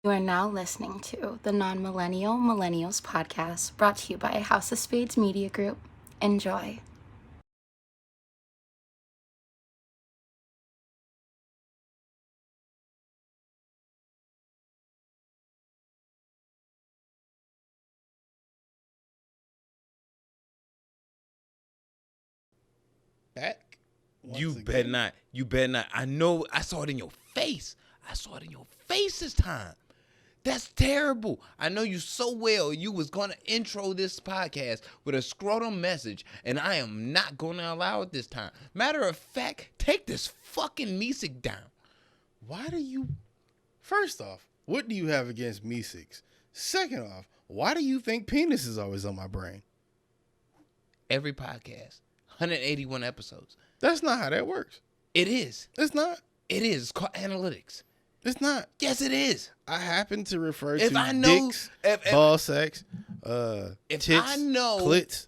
You are now listening to the Non-Millennial Millennials podcast, brought to you by House of Spades Media Group. Enjoy. Back. You better not. You better not. I know. I saw it in your face. I saw it in your face this time. That's terrible. I know you so well. You was going to intro this podcast with a scrotum message, and I am not going to allow it this time. Matter of fact, take this fucking music down. Why do you... First off, what do you have against me-six? Second off, why do you think penis is always on my brain? Every podcast. 181 episodes. That's not how that works. It is. It's not. It is. It's called analytics. It's not. Yes, it is. I happen to refer If to I know, dicks, if ball sex, if tits, I know clits,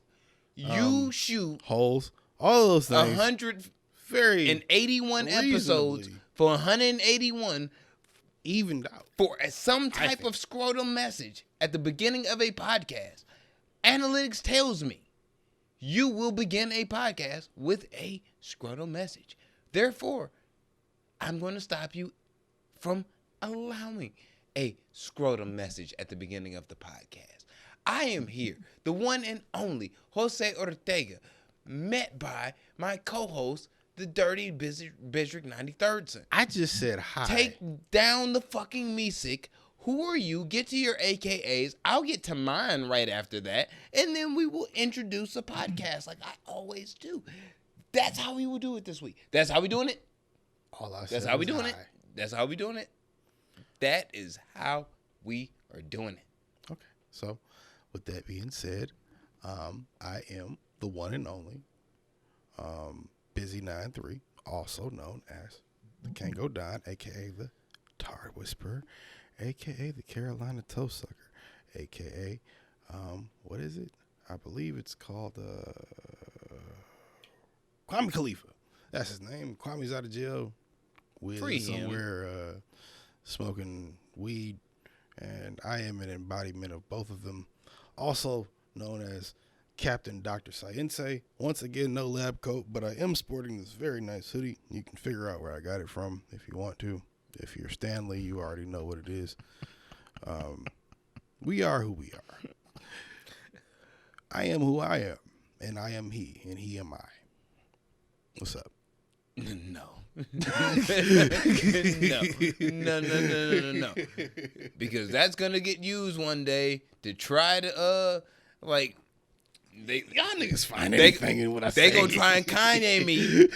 you shoot holes, all those things. 181 episodes for 181 evened out for some type of scrotum message at the beginning of a podcast. Analytics tells me you will begin a podcast with a scrotum message. Therefore, I'm going to stop you from allowing a scrotum message at the beginning of the podcast. I am here, the one and only Jose Ortega, met by my co-host, the Dirty Bishrick 93rd son. I just said hi. Take down the fucking music. Who are you? Get to your AKAs. I'll get to mine right after that. And then we will introduce a podcast like I always do. That's how we will do it this week. That's how we doing it. That's how we doing it. That's how we doing it. That is how we are doing it. Okay. So, with that being said, I am the one and only Busy 93, also known as the Kango Don, a.k.a. the Tard Whisperer, a.k.a. the Carolina Toe Sucker, a.k.a. What is it? I believe it's called Kwame Khalifa. That's his name. Kwame's out of jail with somewhere smoking weed, and I am an embodiment of both of them. Also known as Captain Dr. Science. Once again, no lab coat, but I am sporting this very nice hoodie. You can figure out where I got it from if you want to. If you're Stanley, you already know what it is. We are who we are. I am who I am, and I am he, and he am I. What's up? No. No. Because that's gonna get used one day to try to y'all niggas find anything in what I say. They gonna try and Kanye me.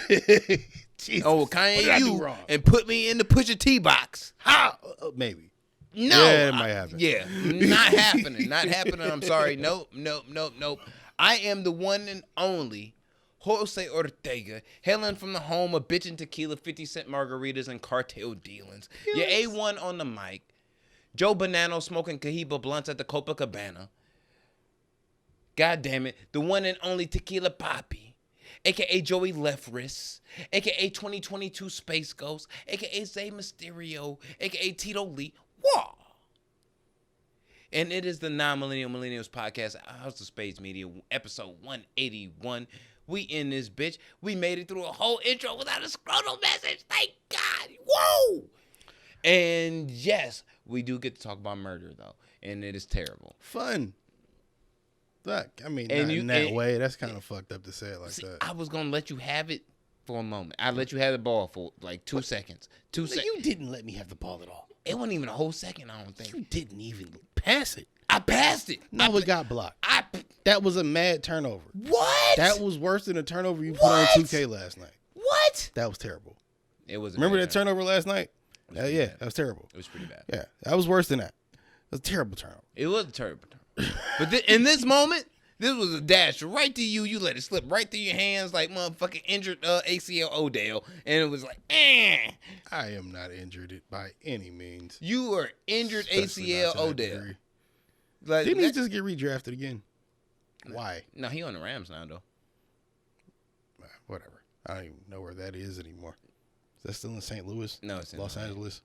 Kanye you and put me in the Pusha T box. How? Maybe. No. Yeah, it might happen. Yeah, not happening. Not happening. I'm sorry. Nope. I am the one and only Jose Ortega, hailing from the home of bitchin' tequila, 50-cent margaritas, and cartel dealings. Yes. Your A1 on the mic. Joe Bonanno smoking Cohiba blunts at the Copacabana. God damn it. The one and only Tequila Poppy, a.k.a. Joey Left Wrist, a.k.a. 2022 Space Ghost, a.k.a. Zay Mysterio, a.k.a. Tito Lee. Whoa. And it is the Non-Millennial Millennials podcast, House of Spades Media, episode 181. We in this bitch. We made it through a whole intro without a scrotal message. Thank God. Whoa. And yes, we do get to talk about murder, though. And it is terrible. Fun. Look, I mean, not in that way. That's kind of fucked up to say it like that. I was going to let you have it for a moment. I let you have the ball for like 2 seconds. 2 seconds. You didn't let me have the ball at all. It wasn't even a whole second, I don't think. You didn't even pass it. I passed it. No, it got blocked. That was a mad turnover. What? That was worse than a turnover you put on 2K last night. What? That was terrible. It was. Remember that turnover last night? Yeah, that was terrible. It was pretty bad. Yeah, that was worse than that. It was a terrible turnover. It was a terrible turnover. But in this moment, this was a dash right to you. You let it slip right through your hands like motherfucking injured ACL Odell. And it was like, eh. I am not injured by any means. You are injured ACL Odell. Like, didn't he just get redrafted again? Why? No, he on the Rams now, though. Whatever. I don't even know where that is anymore. Is that still in St. Louis? No, it's in Los Angeles,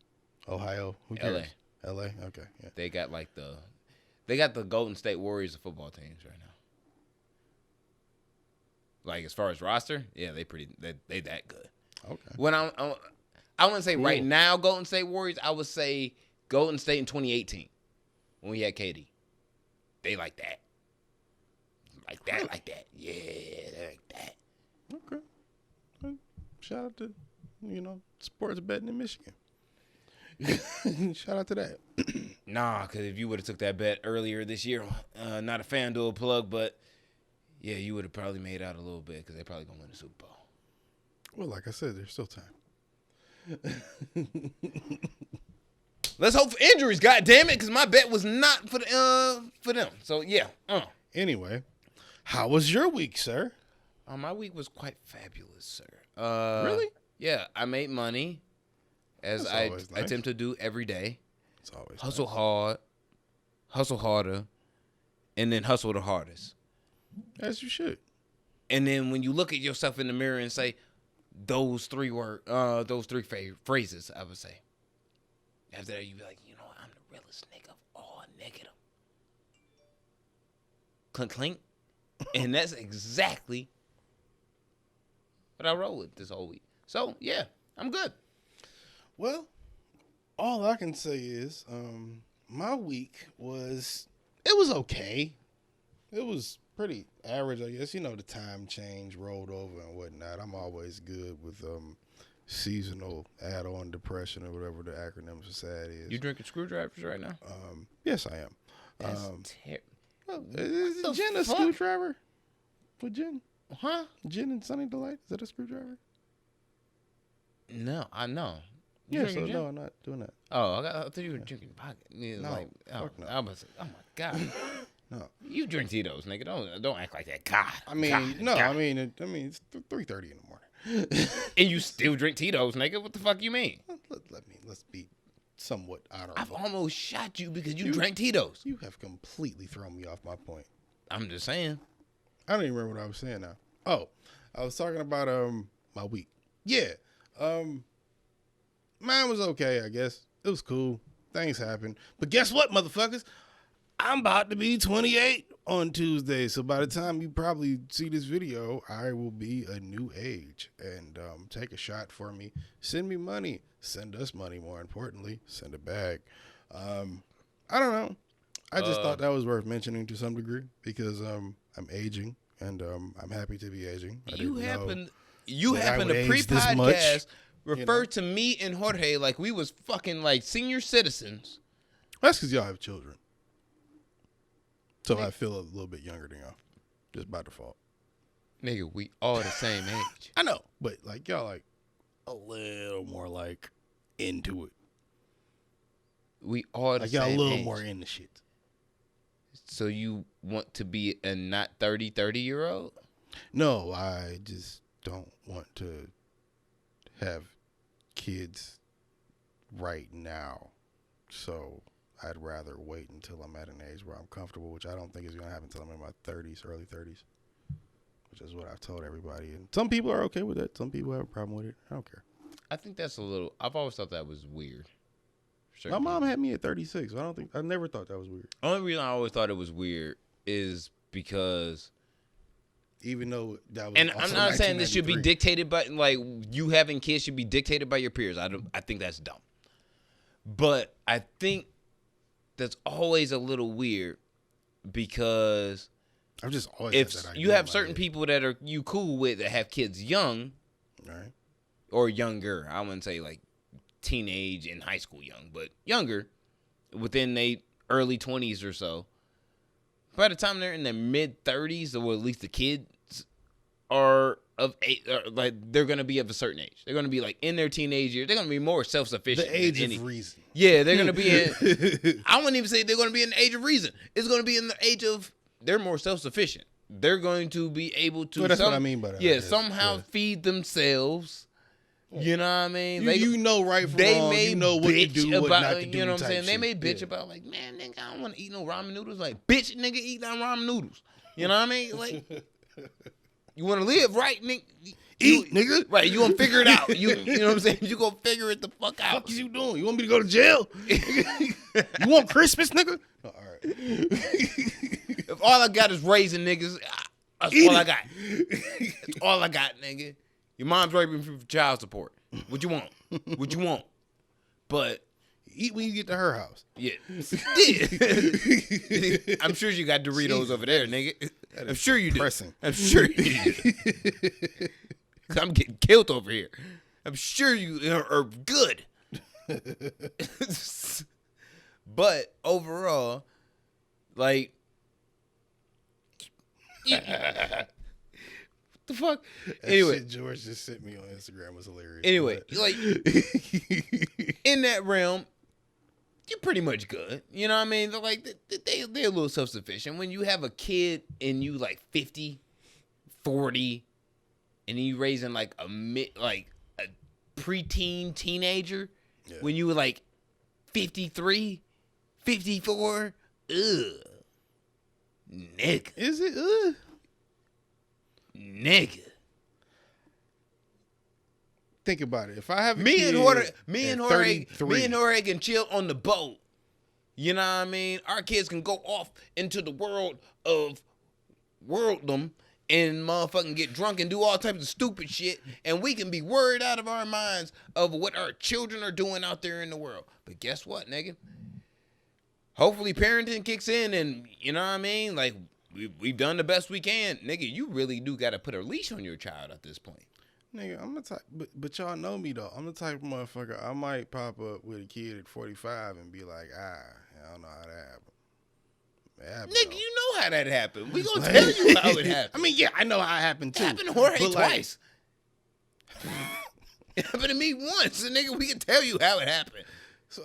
Ohio. Who cares? LA. LA. Okay. Yeah. They got the Golden State Warriors of football teams right now. Like as far as roster, yeah, they that good. Okay. When I wouldn't say right now Golden State Warriors. I would say Golden State in 2018 when we had KD. They like that. Like that, like that. Yeah, they like that. Okay. Shout out to, sports betting in Michigan. Shout out to that. Nah, because if you would have took that bet earlier this year, not a FanDuel plug, but yeah, you would have probably made out a little bit because they're probably going to win the Super Bowl. Well, like I said, there's still time. Let's hope for injuries, goddammit, because my bet was not for them. So, yeah. Anyway, how was your week, sir? My week was quite fabulous, sir. Really? Yeah, I made money, as I attempt to do every day. It's always hustle hard, hustle harder, and then hustle the hardest. As you should. And then when you look at yourself in the mirror and say those three phrases, I would say. After that, you be like, I'm the realest nigga of all negative. Clink, clink. And that's exactly what I roll with this whole week. So, yeah, I'm good. Well, all I can say is my week was okay. It was pretty average, I guess. The time change rolled over and whatnot. I'm always good with seasonal add-on depression or whatever the acronym for SAD is. You drinking screwdrivers right now? Yes, I am. That's Is gin a screwdriver? With gin? Huh? Gin and Sunny Delight? Is that a screwdriver? No, I know. Yeah, so no, I'm not doing that. Oh, I thought you were drinking vodka. Yeah, no, fuck no. I was like, oh my God. No. You drink Tito's, nigga. Don't act like that. God. I mean, God, no, God. I mean, it's 3:30 in the morning. And you still drink Tito's, nigga? What the fuck you mean? Let's be somewhat honorable. I've almost shot you because you drank Tito's. You have completely thrown me off my point. I'm just saying. I don't even remember what I was saying now. Oh, I was talking about my week. Yeah. Mine was okay, I guess. It was cool. Things happened. But guess what, motherfuckers? I'm about to be 28 on Tuesday. So by the time you probably see this video, I will be a new age. And take a shot for me. Send me money. Send us money, more importantly. Send it back. I don't know. I just thought that was worth mentioning to some degree because I'm aging and I'm happy to be aging. You happen to pre-podcast refer to me and Jorge like we was fucking like senior citizens. That's because y'all have children. So I feel a little bit younger than y'all, just by default. Nigga, we all the same age. I know, but like y'all like a little more like into it. We all the like same age. Y'all a little more into shit. So you want to be a not 30-year-old? No, I just don't want to have kids right now. So I'd rather wait until I'm at an age where I'm comfortable, which I don't think is going to happen until I'm in my 30s, early 30s, which is what I've told everybody. And some people are okay with that. Some people have a problem with it. I don't care. I think that's a little, I've always thought that was weird. My mom had me at 36. So I never thought that was weird. The only reason I always thought it was weird is because, even though that was, and I'm not saying this should be dictated by, like, you having kids should be dictated by your peers. I think that's dumb. But I think that's always a little weird because I've just always if you have certain people that are you cool with that have kids young, right, or younger, I wouldn't say like teenage and high school young, but younger, within their early 20s or so. By the time they're in their mid 30s, or at least the kids are of age, like they're gonna be of a certain age. They're gonna be like in their teenage years. They're gonna be more self-sufficient. The age of reason. Yeah, they're gonna be in. I wouldn't even say they're gonna be in the age of reason. It's gonna be in the age of they're more self-sufficient. They're going to be able to. Well, that's what I mean by that. Yeah, somehow feed themselves. You know what I mean? You know right from wrong. You know what to do, what not to do. You know what I'm saying? They may bitch about like, man, nigga, I don't want to eat no ramen noodles. Like, bitch, nigga, eat them ramen noodles. You know what I mean? Like, you want to live right, nigga? Eat, nigga. Right, you gonna figure it out. You know what I'm saying? You gonna figure it the fuck out. What the fuck is you doing? You want me to go to jail? You want Christmas, nigga? Oh, all right. If all I got is raising niggas, that's all I got. That's all I got, nigga. Your mom's raping for child support. What you want? What you want? But eat when you get to her house. Yeah. I'm sure you got Doritos over there, nigga. I'm sure you do. I'm sure you do. I'm getting killed over here. I'm sure you are good. But overall, like, what the fuck? Anyway, shit George just sent me on Instagram was hilarious. Anyway, like, in that realm, you're pretty much good. You know what I mean? They're like, they're a little self-sufficient. When you have a kid and you like 50, 40, and then you raising like a preteen teenager, when you were like 53, 54, nigga. Is it? Nigga. Think about it. If I have me and Jorge can chill on the boat. You know what I mean? Our kids can go off into the world of worlddom and motherfucking get drunk and do all types of stupid shit, and we can be worried out of our minds of what our children are doing out there in the world. But guess what, nigga? Hopefully parenting kicks in, and you know what I mean? Like, we've done the best we can. Nigga, you really do got to put a leash on your child at this point. Nigga, I'm the type, but y'all know me though. I'm the type of motherfucker. I might pop up with a kid at 45 and be like, I don't know how that happened. Nigga, though. You know how that happened. We gonna tell you how it happened. I mean, yeah, I know how it happened too. It happened to Jorge twice. It happened to me once, and nigga, we can tell you how it happened. So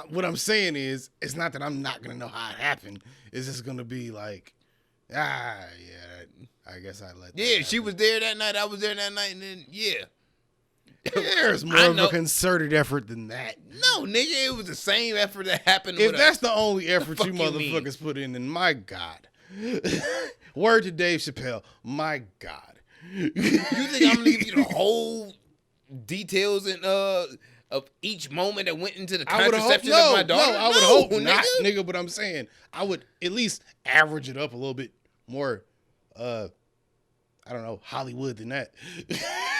what I'm saying is, it's not that I'm not gonna know how it happened. It's just gonna be like, I guess I let that happen. She was there that night, I was there that night, and then, There's more of a concerted effort than that. No, nigga, it was the same effort that happened with us. If that's the only effort you motherfuckers put in, then my God. Word to Dave Chappelle, my God. You think I'm gonna give you the whole details and of each moment that went into the contraception of my daughter? No, I would hope not, nigga, but I'm saying I would at least average it up a little bit more, I don't know, Hollywood than that.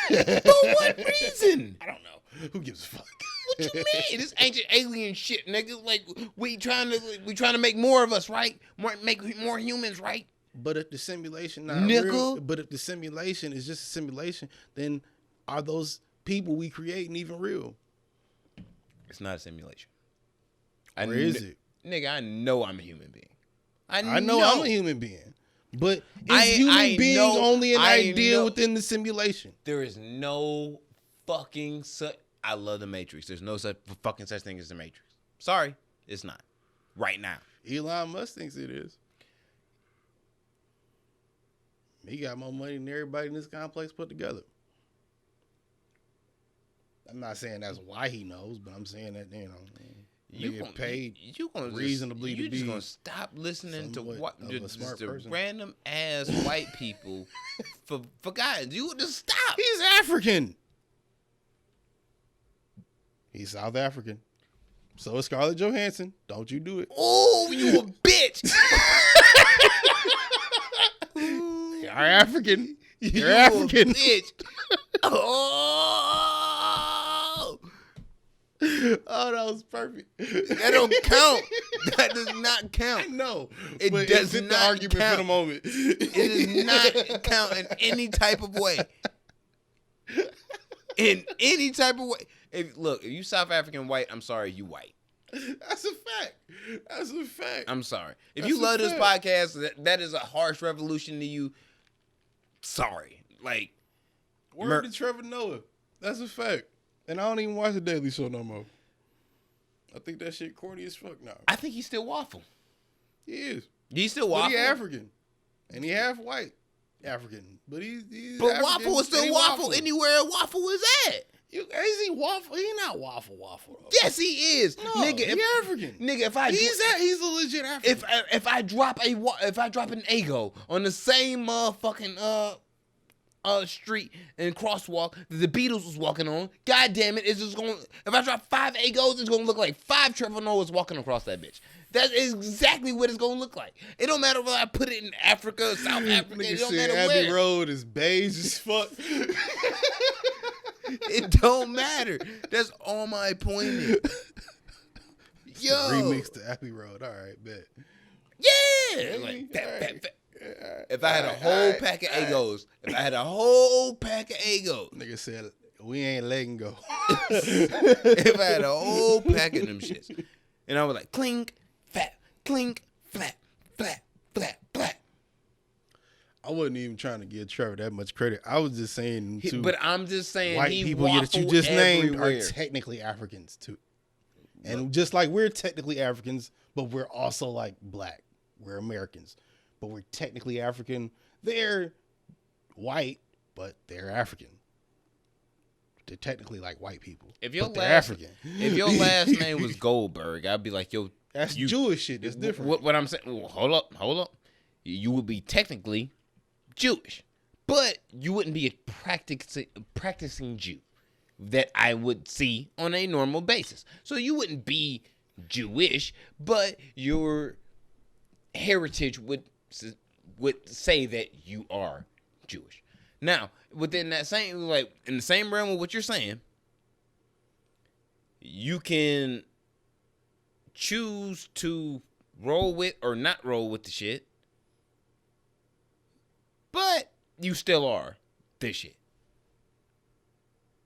For what reason? I don't know. Who gives a fuck? What you mean? This ancient alien shit, nigga. Like, we trying to make more of us, right? Make more humans, right? But if the simulation not real, but if the simulation is just a simulation, then are those people we creating even real? It's not a simulation. Or is it? Nigga, I know I'm a human being. I know I'm a human being. But is human being only an idea within the simulation? There is no fucking I love the Matrix. There's no such thing as the Matrix. Sorry, it's not. Right now. Elon Musk thinks it is. He got more money than everybody in this complex put together. I'm not saying that's why he knows, but I'm saying that, you get paid reasonably to be. You're just gonna stop listening to what just random ass white people for guys. You just stop. He's African. He's South African. So is Scarlett Johansson. Don't you do it. Oh, you a bitch. You're African. You're African. A bitch. Oh, that was perfect. That don't count. That does not count. I know. It does not the argument count. For the moment. It does not count in any type of way. In any type of way. If you South African white, I'm sorry, you white. That's a fact. That's a fact. I'm sorry. If you love this podcast, that is a harsh revolution to you. Sorry. Like, word to Trevor Noah. That's a fact. And I don't even watch the Daily Show no more. I think that shit corny as fuck now. I think he's still waffle. He is. He's still waffle. But he African. And he half white African. But he's But African, waffle is still waffle anywhere waffle is at. Is he waffle? He not waffle though. Yes, he is. No, nigga, he African. Nigga, he's a legit African. If I drop an Eggo on the same motherfucking street and crosswalk that the Beatles was walking on. God damn it, it's just going. If I drop 5 Egos, it's gonna look like 5 Trevor Noahs walking across that bitch. That is exactly what it's gonna look like. It don't matter whether I put it in Africa, South Africa. It don't matter Abbey where. Road is beige as fuck. It don't matter. That's all my point is. Yo, remix to Abbey Road. All right, bet. Yeah, like fat. If I had a whole pack of Egos, Nigga said we ain't letting go. If I had a whole pack of them shits, and I was like clink, fat, clink, flat, flat, flat, flat. I wasn't even trying to give Trevor that much credit. I was just saying, but I'm just saying, white he people that you just named are technically Africans too, and just like we're technically Africans, but we're also like black. We're Americans, but we're technically African. They're white, but they're African. They're technically like white people. If your they're African. If your last name was Goldberg, I'd be like, yo, that's Jewish shit. That's different. What I'm saying, well, hold up. You would be technically Jewish, but you wouldn't be a practicing Jew that I would see on a normal basis. So you wouldn't be Jewish, but your heritage would say that you are Jewish. Now, within that same, like, in the same realm of what you're saying, you can choose to roll with or not roll with the shit, but you still are this shit.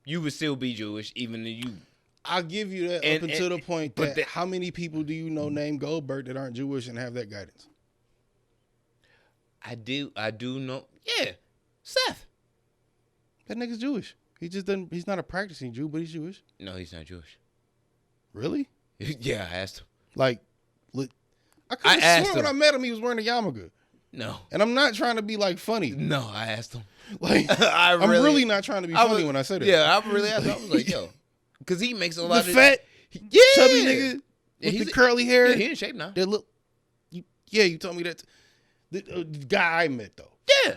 You would still be Jewish, even though you... I'll give you that up until the point that how many people do you know named Goldberg that aren't Jewish and have that guidance? I do know. Yeah, Seth. That nigga's Jewish. He just doesn't. He's not a practicing Jew, but he's Jewish. No, he's not Jewish. Really? Yeah, I asked him. Like, I could have sworn when I met him, he was wearing a yarmulke. No. And I'm not trying to be like funny. No, I asked him. Like, I'm really not trying to be funny when I say that. Yeah, I really asked him. I was like, yo. Because he makes a lot of... The fat, chubby nigga with the curly hair. Yeah, he in shape now. That look... you told me that. The guy I met, though. Yeah.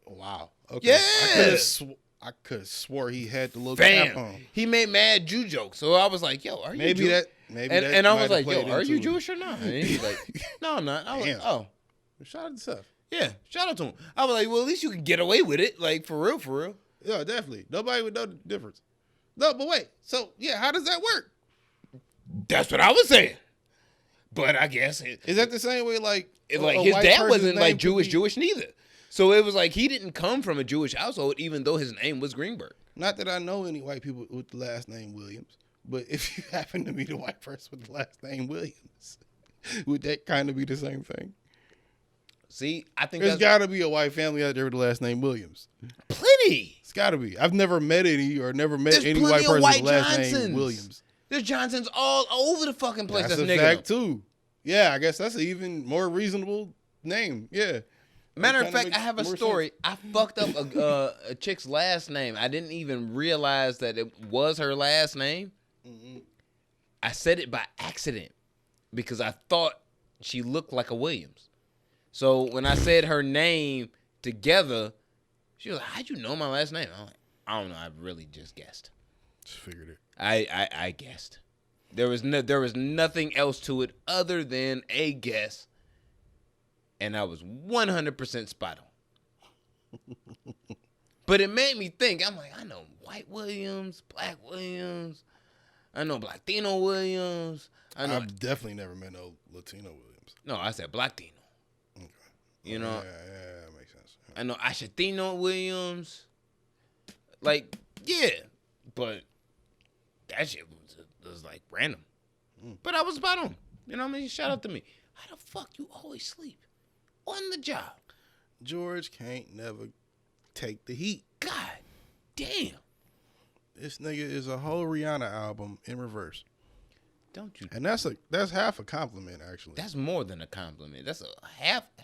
Wow. Okay. Yeah. I could have swore he had the little Bam. cap on. He made mad Jew jokes. So I was like, yo, are you maybe Jewish? And I was like, yo, are you Jewish or not? And he was like, no, I'm not. I was like, oh. Shout out to Seth. Yeah, shout out to him. I was like, well, at least you can get away with it. Like, for real. Yeah, definitely. Nobody would know the difference. No, but wait. So, yeah, how does that work? That's what I was saying. But I guess is that the same way? Like his dad wasn't like Jewish neither. So it was like he didn't come from a Jewish household, even though his name was Greenberg. Not that I know any white people with the last name Williams, but if you happen to be the white person with the last name Williams, would that kind of be the same thing? See, I think there's got to be a white family out there with the last name Williams. Plenty. It's got to be. I've never met any white person with the last name Williams. There's Johnsons all over the fucking place. That's a fact too. Yeah, I guess that's an even more reasonable name. Yeah. Matter of fact, I have a story. I fucked up a chick's last name. I didn't even realize that it was her last name. Mm-hmm. I said it by accident because I thought she looked like a Williams. So when I said her name together, she was like, how'd you know my last name? I'm like, I don't know. I really just guessed. Just figured it. I guessed. There was nothing else to it other than a guess. And I was 100% spot on. But it made me think. I'm like, I know white Williams, black Williams. I know Latino Williams. I've definitely never met no Latino Williams. No, I said Latino. Okay. You know? Yeah, that makes sense. I know Ashatino Williams. Like, yeah. But that shit was like random. But I was spot on. You know what I mean? Shout out to me. How the fuck you always sleep? On the job. George can't never take the heat. God damn. This nigga is a whole Rihanna album in reverse. Don't you? And that's half a compliment, actually. That's more than a compliment. That's a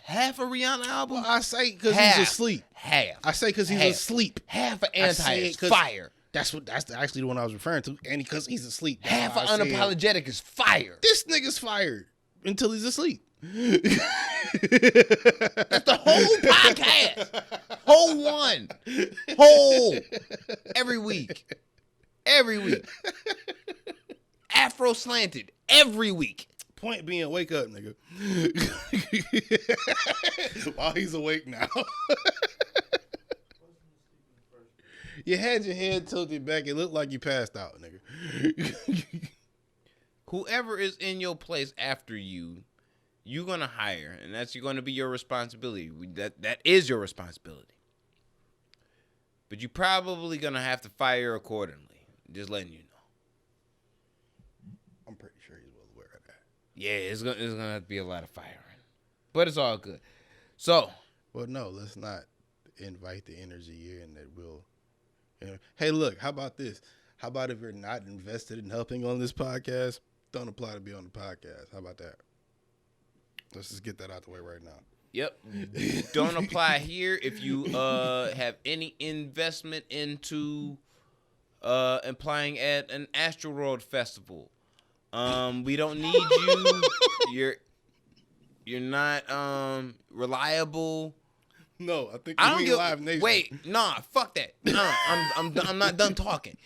half a Rihanna album. Well, I say because he's asleep. Half. I say because he's asleep. Half an anti is fire. That's actually the one I was referring to. And because he's asleep. Half an unapologetic is fire. This nigga's fired until he's asleep. That's the whole podcast. Whole one. Whole. Every week. Every week. Afro slanted. Every week. Point being, wake up, nigga. While he's awake now. You had your head tilted back. It looked like you passed out, nigga. Whoever is in your place after you, you're going to hire. And that's going to be your responsibility. That is your responsibility. But you're probably going to have to fire accordingly. Just letting you know. I'm pretty sure he's well aware of that. Yeah, it's gonna have to be a lot of firing. But it's all good. So. Well, no, let's not invite the energy in that will. Hey, look, how about this? How about if you're not invested in helping on this podcast, don't apply to be on the podcast? How about that? Let's just get that out the way right now. Yep. Don't apply here if you have any investment into applying at an Astroworld festival. We don't need you. You're not reliable. No, I think I don't give. Live Nation. Wait, nah, fuck that. I'm not done talking.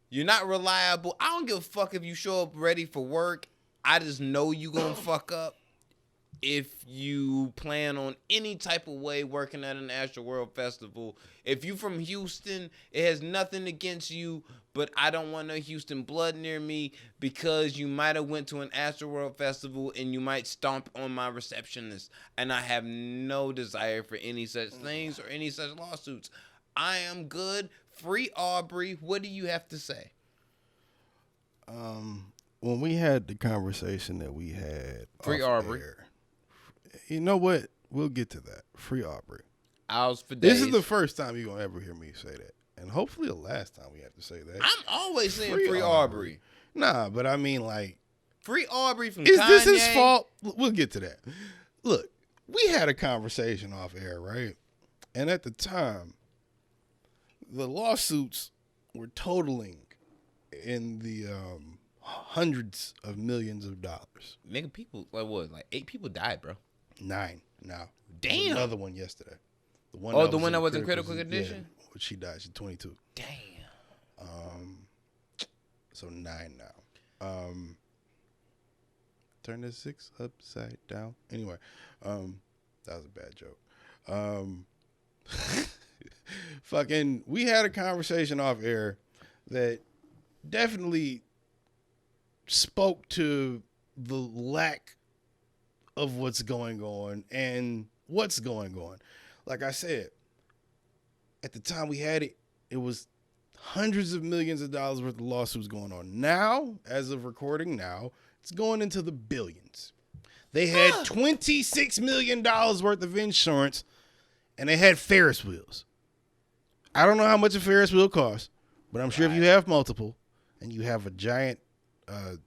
You're not reliable. I don't give a fuck if you show up ready for work. I just know you gonna fuck up. If you plan on any type of way working at an Astroworld festival, if you from Houston, it has nothing against you, but I don't want no Houston blood near me because you might have went to an Astroworld festival and you might stomp on my receptionist, and I have no desire for any such things or any such lawsuits. I am good. Free Aubrey. What do you have to say? When we had the conversation that we had, Free Aubrey. You know what? We'll get to that. Free Aubrey. Owls for days. This is the first time you're going to ever hear me say that. And hopefully the last time we have to say that. I'm always saying Free Aubrey. Nah, but I mean, like. Free Aubrey from Is Kanye. this his fault? We'll get to that. Look, we had a conversation off air, right? And at the time, the lawsuits were totaling in the hundreds of millions of dollars. Nigga, people, like 8 people died, bro. 9 now. Damn. There's another one yesterday. The one that was in critical condition? Yeah, she died. She's 22. Damn. So 9 now. Turn the 6 upside down. Anyway, that was a bad joke. Fucking, we had a conversation off air that definitely spoke to the lack of what's going on and what's going on. Like I said, at the time we had it, it was hundreds of millions of dollars worth of lawsuits going on. Now, as of recording now, it's going into the billions. They had $26 million worth of insurance, and they had Ferris wheels. I don't know how much a Ferris wheel costs, but I'm sure if you have multiple and you have a giant, I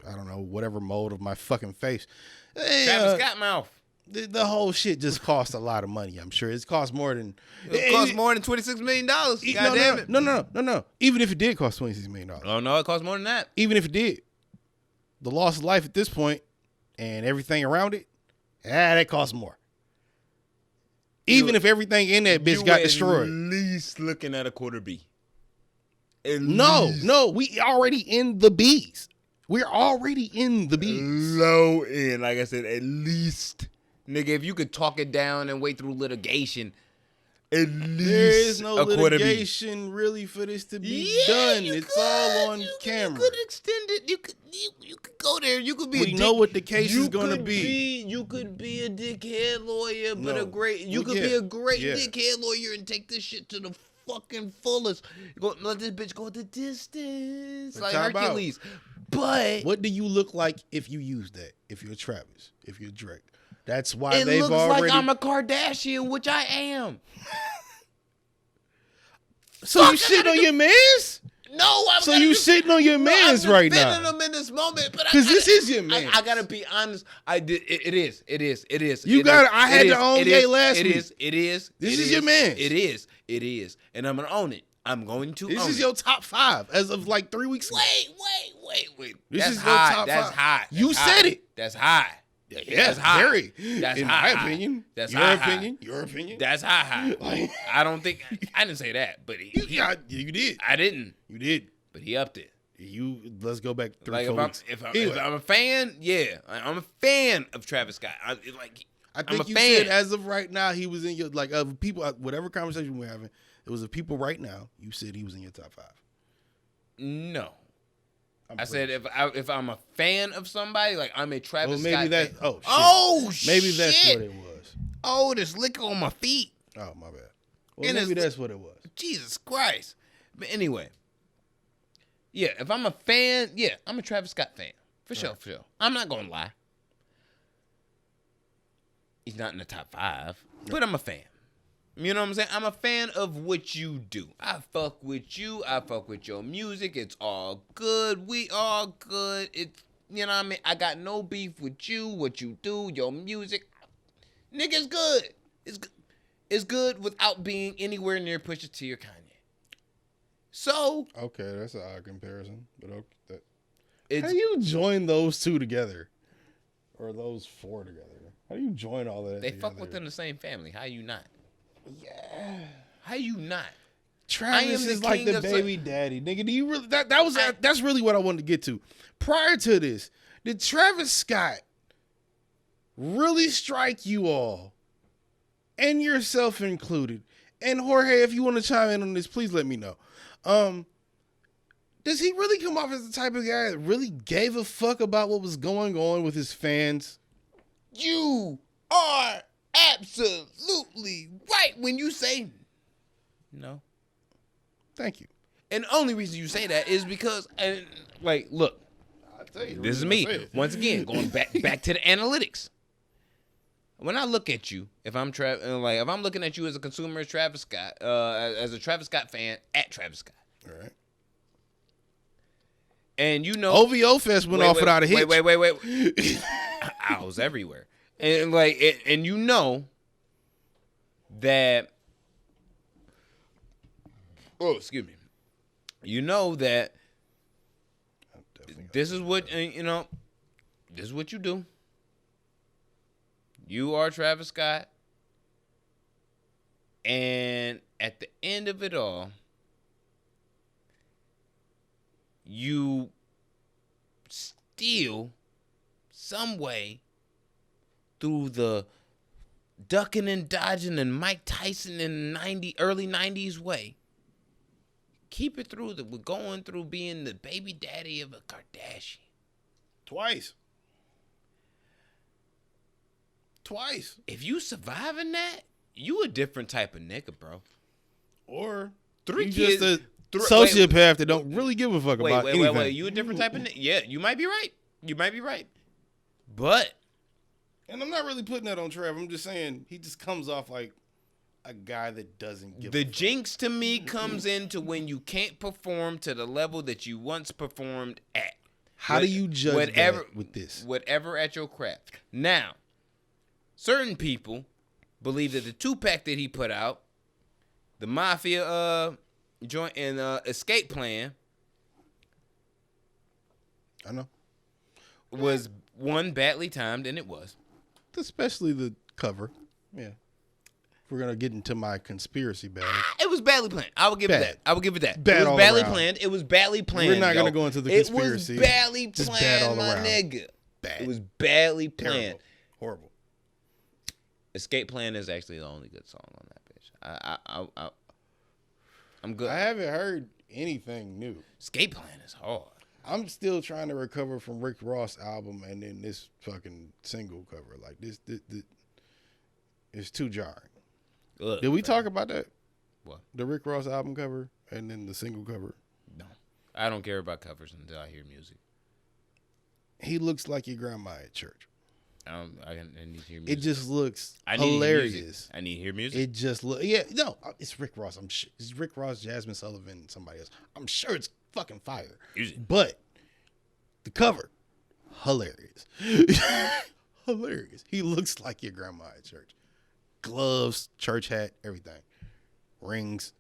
don't know, whatever mold of my fucking face. Travis Scott mouth. The whole shit just costs a lot of money, I'm sure. It costs more than... It costs more than $26 million. God damn it. No. Even if it did cost $26 million. Oh, no, it costs more than that. Even if it did. The loss of life at this point and everything around it, that costs more. Even if everything in that bitch got destroyed. At least looking at a quarter B. No, we already in the B's. We're already in the B's. Low end, like I said, at least. Nigga, if you could talk it down and wait through litigation, at least there is no a quarter B. litigation really for this to be done. It's all on camera. You could extend it. You could go there. You could be. We know what the case is going to be. You could be a dickhead lawyer, but No. a great. You could be a great dickhead lawyer and take this shit to the fucking fullest. Let this bitch go the distance like Hercules. But what do you look like if you use that? If you're Travis, if you're Drake, that's why it they've looks already. like I'm a Kardashian, which I am. So you shitting on your mans? No, I'm. So you shitting on your mans right now? I'm defending them in this moment, but because this is your man. I gotta be honest. I did. It is. You got. I had to own gay last week. It is. This is your man. It is, and I'm gonna own it. I'm going to. This is your top 5 as of like 3 weeks ago. Wait. This That's is hot. your top That's 5. hot. You said it. That's high. Yeah, that's high. Very. That's in high. my opinion. That's your high. opinion. Your opinion. That's high. Like, I don't think I didn't say that, but you did. I didn't. You did. But he upped it. Let's go back 3 Like 4 weeks. if I'm a fan, yeah, I'm a fan of Travis Scott. I think I'm a you fan. said as of right now he was in your of people. Whatever conversation we're having, it was of people right now. You said he was in your top 5. No. I said if I'm a fan of somebody, like I'm a Travis Scott fan. Maybe that's what it was. Oh, there's liquor on my feet. Oh, my bad. Well, maybe that's what it was. Jesus Christ. But anyway, yeah, if I'm a fan, yeah, I'm a Travis Scott fan. For sure. I'm not going to lie. He's not in the top 5, but I'm a fan. You know what I'm saying? I'm a fan of what you do. I fuck with you. I fuck with your music. It's all good. We all good. It's, you know what I mean? I got no beef with you, what you do, your music. Nigga, it's good. It's good without being anywhere near Pusha T or Kanye. So. Okay, that's an odd comparison. But okay, how do you join those 2 together? Or those 4 together? How do you join all that They together? fuck within the same family. How you not? Yeah. How you not? Travis is like the baby daddy, nigga. Do you really that's really what I wanted to get to. Prior to this, did Travis Scott really strike you all, and yourself included? And Jorge, if you want to chime in on this, please let me know. Does he really come off as the type of guy that really gave a fuck about what was going on with his fans? You are absolutely right when you say no. Thank you. And the only reason you say that is because, look, I'll tell you, this is me. Once again, going back to the analytics. When I look at you, if I'm looking at you as a consumer, as Travis Scott, as a Travis Scott fan, at Travis Scott. All right. And you know, OVO Fest went off without a hitch. Wait. I was everywhere. And and you know that. Oh, excuse me. You know that this is what This is what you do. You are Travis Scott, and at the end of it all, you still, some way, through the ducking and dodging and Mike Tyson in the early 90s way, keep it through we're going through being the baby daddy of a Kardashian. Twice. If you surviving that, you a different type of nigga, bro. Or 3 you kids, just a sociopath that don't really give a fuck about anything. Wait. You a different type of nigga? Yeah, you might be right. But. And I'm not really putting that on Trev. I'm just saying he just comes off like a guy that doesn't give a fuck. Jinx to me comes into when you can't perform to the level that you once performed at. How do you judge that with this? Whatever at your craft. Now, certain people believe that the 2-pack that he put out, the Mafia joint and Escape Plan, I know, was one badly timed, and it was. Especially the cover. Yeah. If we're going to get into my conspiracy battle. It was badly planned. I would give it that. Bad it was badly planned. It was badly planned. We're not going to go into the conspiracy. It was badly just planned, bad all my around. nigga. Bad. It was badly planned. Terrible. Horrible. Escape Plan is actually the only good song on that bitch. I'm good. I haven't heard anything new. Escape Plan is hard. I'm still trying to recover from Rick Ross album and then this fucking single cover. Like this it's too jarring. Look, Did we talk about that? What? The Rick Ross album cover and then the single cover? No. I don't care about covers until I hear music. He looks like your grandma at church. I need to hear music. It just looks I hilarious. I need to hear music. It just it's Rick Ross. It's Rick Ross, Jasmine Sullivan, and somebody else. I'm sure it's fucking fire. Music. But the cover, hilarious. Hilarious. He looks like your grandma at church. Gloves, church hat, everything. Rings.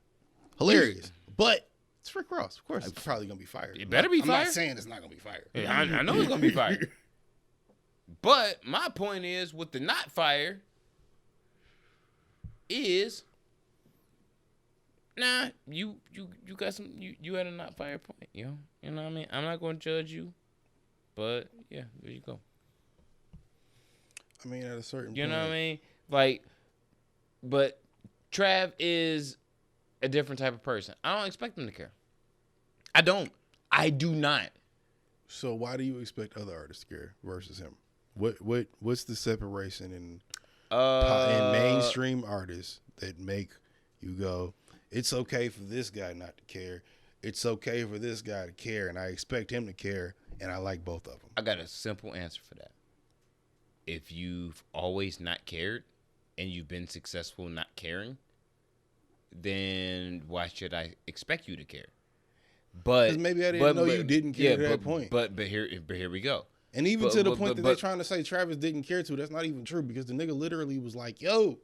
Hilarious. But it's Rick Ross. Of course, it's probably going to be fire. It better be fire. I'm not saying it's not going to be fire. Yeah, I know it's going to be fire. But my point is, with the not fire, is you got some you had a not fire point, you know what I mean. I'm not gonna judge you, but yeah, there you go. I mean, at a certain point, you know what I mean, like, but Trav is a different type of person. I don't expect him to care. I do not. So why do you expect other artists to care versus him? What's the separation in mainstream artists that make you go, it's okay for this guy not to care, it's okay for this guy to care, and I expect him to care, and I like both of them? I got a simple answer for that. If you've always not cared and you've been successful not caring, then why should I expect you to care? But maybe I didn't know you didn't care at that point. But here we go. And even to the point that they're trying to say Travis didn't care to, that's not even true, because the nigga literally was like, yo,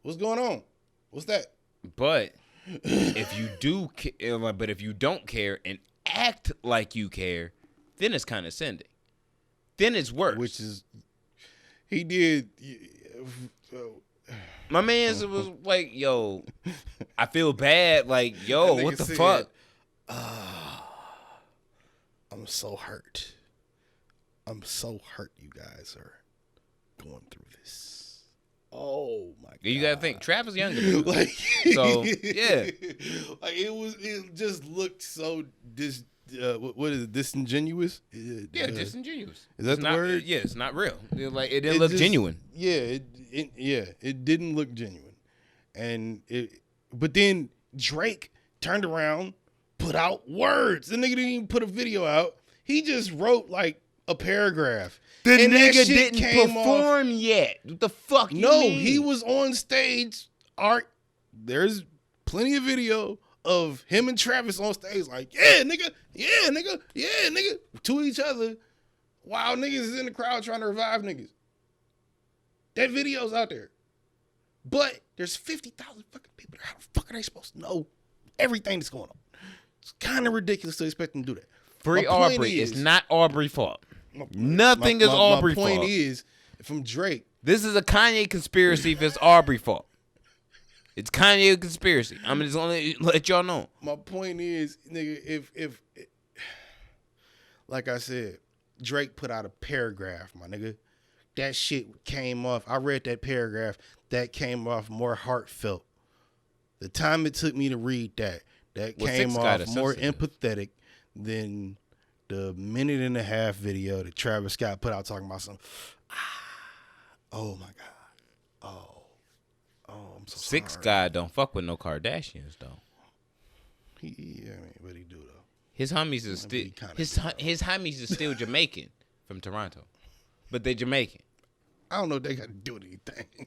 what's going on? What's that? But if you don't care and act like you care, then it's condescending. Then it's worse. Which is, he did. My man was like, yo, I feel bad. Like, yo, what the fuck? I'm so hurt. I'm so hurt you guys are going through this. Oh my God. You gotta think, Travis younger. Like, so yeah. Like it just looked so what is it, disingenuous? Disingenuous. Is that the word? Yeah, it's not real. It didn't look genuine. Yeah, it didn't look genuine. But then Drake turned around, put out words. The nigga didn't even put a video out. He just wrote like a paragraph. The nigga didn't perform yet. What the fuck you mean? He was on stage. There's plenty of video of him and Travis on stage like, yeah, nigga, to each other while niggas is in the crowd trying to revive niggas. That video's out there. But there's 50,000 fucking people. How the fuck are they supposed to know everything that's going on? It's kind of ridiculous to expect them to do that. Free Aubrey. It's not Aubrey's fault. Nothing is Aubrey's fault. My point is, from Drake. This is a Kanye conspiracy if it's Aubrey's fault. It's Kanye conspiracy. I'm just gonna let y'all know. My point is, nigga, if like I said, Drake put out a paragraph, my nigga. That shit came off. I read that paragraph. That came off more heartfelt. The time it took me to read that came off more empathetic than the minute and a half video that Travis Scott put out talking about some. Oh my God. I'm so sorry. 6 guy don't fuck with no Kardashians though. But he do though. His homies is still his homies is still Jamaican from Toronto, but they Jamaican. I don't know if they got to do anything.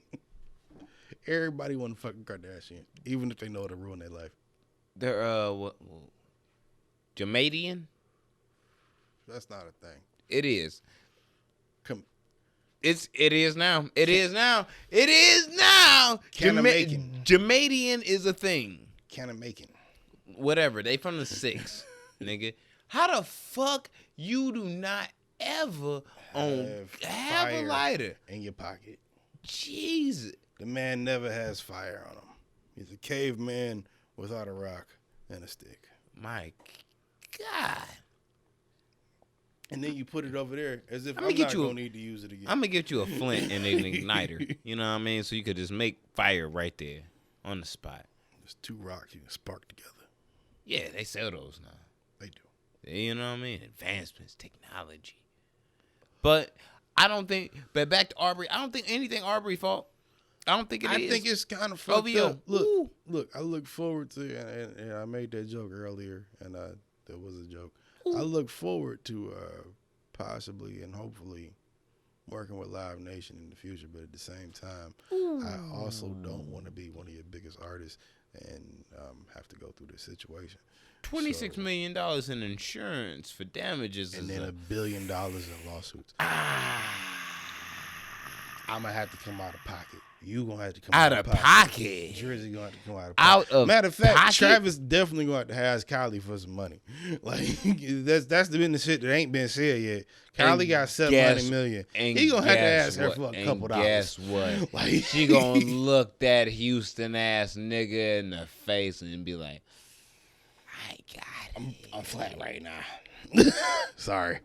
Everybody want to fucking Kardashian, even if they know it'll ruin their life. They're Jamaican. That's not a thing. It is. It is now. It is now. It is now. Jamaican is a thing. Canamaking. Whatever. They from the 6, nigga. How the fuck you do not ever have a lighter in your pocket? Jesus. The man never has fire on him. He's a caveman without a rock and a stick. My God. And then you put it over there as if I'm not going to need to use it again. I'm going to get you a flint and an igniter. You know what I mean? So you could just make fire right there on the spot. There's 2 rocks you can spark together. Yeah, they sell those now. They do. You know what I mean? Advancements, technology. But I don't think, but back to Aubrey, I don't think anything Aubrey's fault. I don't think it is. I think it's kind of fucked up. Look, I look forward to, and I made that joke earlier, and there was a joke. I look forward to possibly and hopefully working with Live Nation in the future, but at the same time, I also don't want to be one of your biggest artists and have to go through this situation. $26 million in insurance for damages. And then $1 billion in lawsuits. I'm gonna have to come out of pocket. You gonna have to come out of pocket. Jersey gonna have to come out of pocket. Out of Matter of fact, pocket? Travis definitely gonna have to ask Kylie for some money. Like that's the business shit that ain't been said yet. Kylie got $700 million. He gonna have to ask her for a couple dollars. Guess what? Like she gonna look that Houston ass nigga in the face and be like, "I got it. I'm flat right now. Sorry."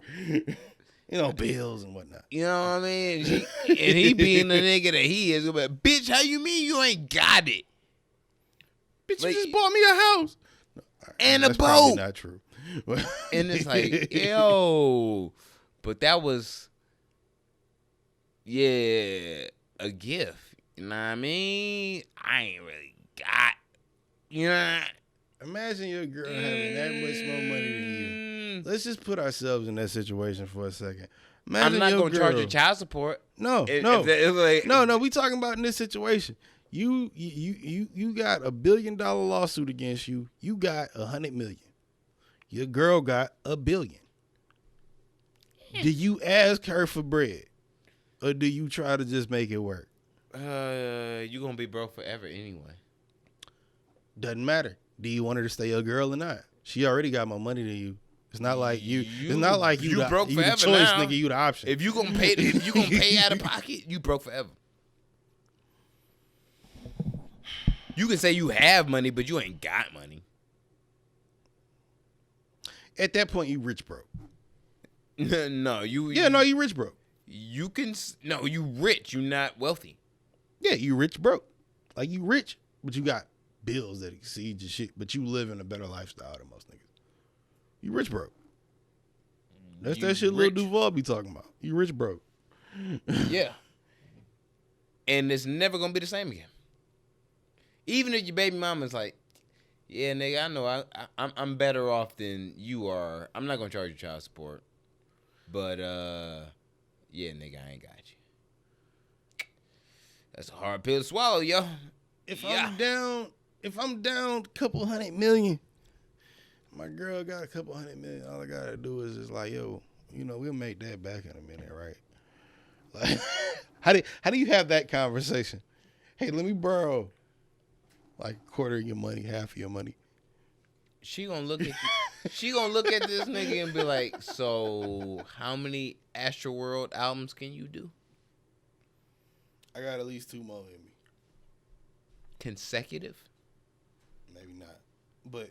Bills and whatnot. You know what I mean? And he being the nigga that he is, but bitch, how you mean you ain't got it? Bitch, you just bought me a house and that's a boat. Probably not true. And it's like, yo, but that was, a gift. You know what I mean? I ain't really got, Imagine your girl having that much more money than you. Let's just put ourselves in that situation for a second. Imagine I'm not gonna charge you child support. No. We talking about in this situation. You got $1 billion lawsuit against you. You got $100 million. Your girl got $1 billion. Do you ask her for bread, or do you try to just make it work? You gonna be broke forever anyway. Doesn't matter. Do you want her to stay your girl or not? She already got more money than you. It's not like you. It's not like you broke you forever the choice, now. nigga. You the option. If you gonna pay out of pocket, you broke forever. You can say you have money, but you ain't got money. At that point, you rich broke. No, you. Yeah, no, you rich broke. You can you rich. You not wealthy. Yeah, you rich broke. Like you rich, but you got bills that exceed your shit. But you live in a better lifestyle than most niggas. You rich broke. That's that shit Lil Duval be talking about. You rich broke. Yeah. And it's never gonna be the same again. Even if your baby mama's like, yeah, nigga, I know I'm better off than you are. I'm not gonna charge you child support. But yeah, nigga, I ain't got you. That's a hard pill to swallow, yo. If I'm down a couple $100 million, my girl got a couple $100 million. All I gotta do is just like, yo, we'll make that back in a minute, right? Like, how do you have that conversation? Hey, let me borrow like a quarter of your money, half of your money. She gonna look at you. She gonna look at this nigga and be like, so how many Astroworld albums can you do? I got at least 2 more in me. Consecutive? Maybe not, but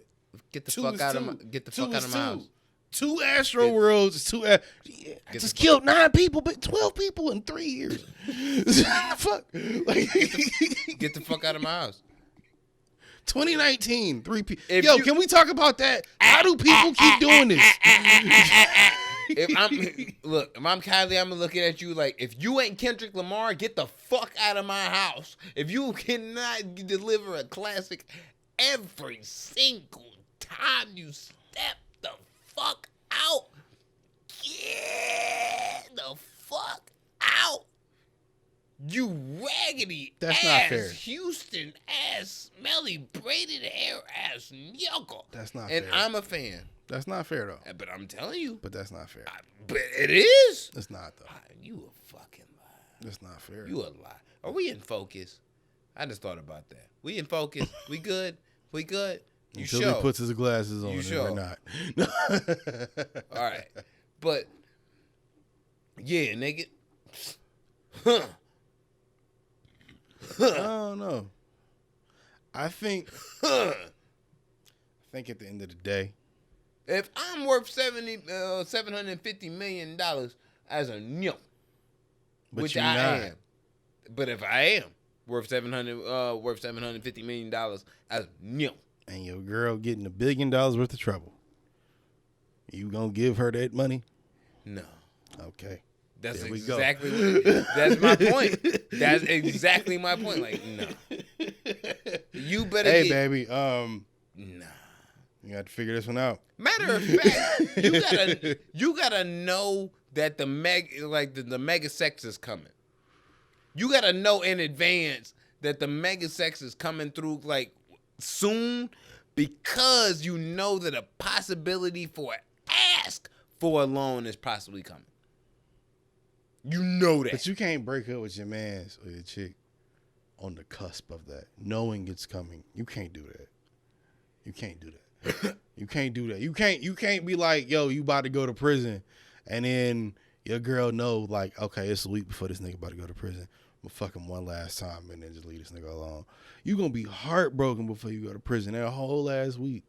get the fuck out of my house. 2 Astroworlds is 2. I just killed 9 people, but 12 people in 3 years. Fuck. Like, get the fuck out of my house. 2019, 3 people. Can we talk about that? How do people keep doing this? If I'm Kylie, I'm looking at you like, if you ain't Kendrick Lamar, get the fuck out of my house. If you cannot deliver a classic every single time you step the fuck out, get the fuck out. You raggedy That's ass, not fair. Houston ass, smelly, braided hair ass knuckle. That's not and fair. And I'm a fan. That's not fair, though. But I'm telling you. But that's not fair. But it is. It's not, though. You a fucking lie. That's not fair. You a lie. Are we in focus? I just thought about that. We in focus. We good? We good? You Until sure? he puts his glasses on, You and sure? we're not. All right. But, yeah, nigga. Huh. I don't know. I think at the end of the day, if I'm worth $750 million as a nyok, which I am, but if I am worth $750 million as a nyok, and your girl getting $1 billion worth of trouble, you gonna give her that money? No. Okay. That's there we exactly go. That's my point. That's exactly my point. Like, no. You better baby, nah. You got to figure this one out. Matter of fact, you gotta know that the mega sex is coming. You gotta know in advance that the mega sex is coming through like soon, because you know that a possibility for ask for a loan is possibly coming. You know that. But you can't break up with your man or your chick on the cusp of that, knowing it's coming. You can't do that. You can't do that. You can't do that. You can't be like, yo, you about to go to prison, and then your girl know, like, okay, it's a week before this nigga about to go to prison. I'm gonna fuck him one last time and then just leave this nigga alone. You gonna be heartbroken before you go to prison that whole last week.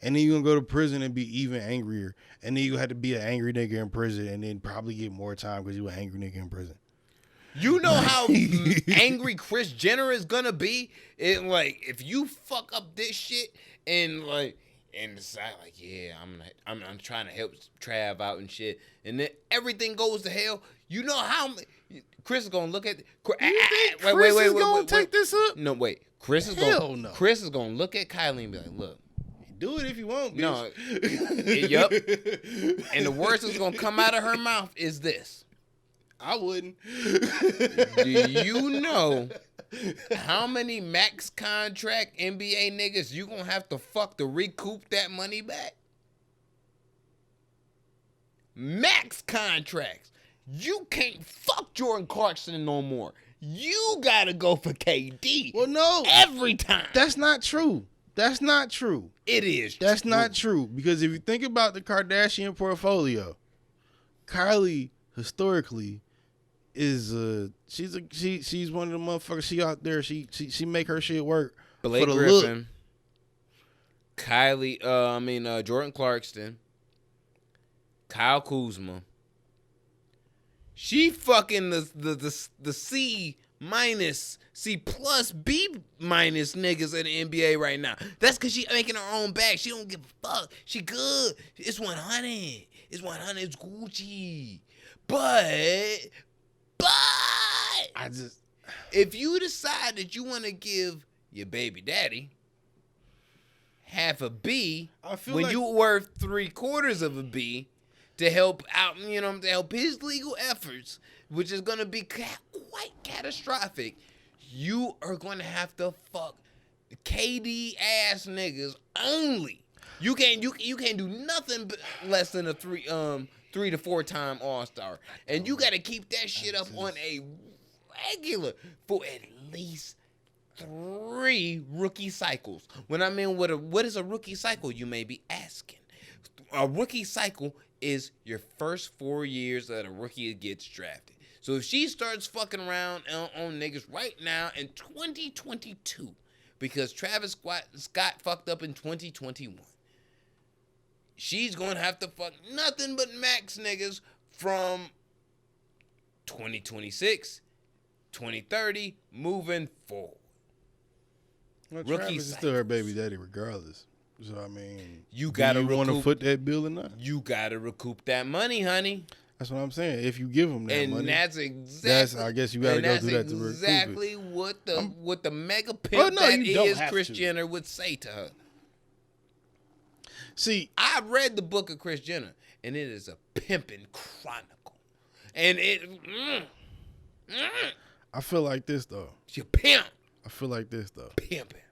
And then you gonna go to prison and be even angrier. And then you have to be an angry nigga in prison and then probably get more time because you an angry nigga in prison. You know how angry Kris Jenner is gonna be? Like, if you fuck up this shit and decide like, yeah, I'm trying to help Trav out and shit, and then everything goes to hell. You know how Kris is gonna look at. Kris is gonna take this up? No, wait. Kris is gonna look at Kylie and be like, look. Do it if you want, bitch. No. Yup. And the worst that's gonna come out of her mouth is this. I wouldn't. Do you know how many max contract NBA niggas you gonna have to fuck to recoup that money back? Max contracts. You can't fuck Jordan Clarkson no more. You gotta go for KD. Well, no. Every time. That's not true. That's not true. It is true. That's not true. Because if you think about the Kardashian portfolio, Kylie historically is she's one of the motherfuckers. She out there. She make her shit work. Blake for the Griffin, look. Kylie. Jordan Clarkson, Kyle Kuzma. She fucking the C minus, C plus, B minus niggas in the NBA right now. That's because she making her own bag. She don't give a fuck. She good. It's 100. It's 100. It's Gucci. But if you decide that you want to give your baby daddy half a B, when like you worth 3/4 of a B, to help out, to help his legal efforts, which is going to be quite catastrophic, you are going to have to fuck KD ass niggas only. You can't do nothing but less than a 3 to 4 time All-Star. And you got to keep that shit up on a regular for at least 3 rookie cycles. When I mean, what is a rookie cycle, you may be asking. A rookie cycle is your first 4 years that a rookie gets drafted. So if she starts fucking around on niggas right now in 2022, because Travis Scott fucked up in 2021, she's going to have to fuck nothing but max niggas from 2026, 2030, moving forward. Well, Travis is still her baby daddy regardless. So, I mean, you want to foot that bill or not? You got to recoup that money, honey. That's what I'm saying. If you give them that money. And that's exactly. I guess you got to go through that to recoup it. Exactly what the mega pimp Kris Jenner would say to her. See, I read the book of Kris Jenner, and it is a pimping chronicle. And I feel like this, though. She a pimp. I feel like this, though. Pimping.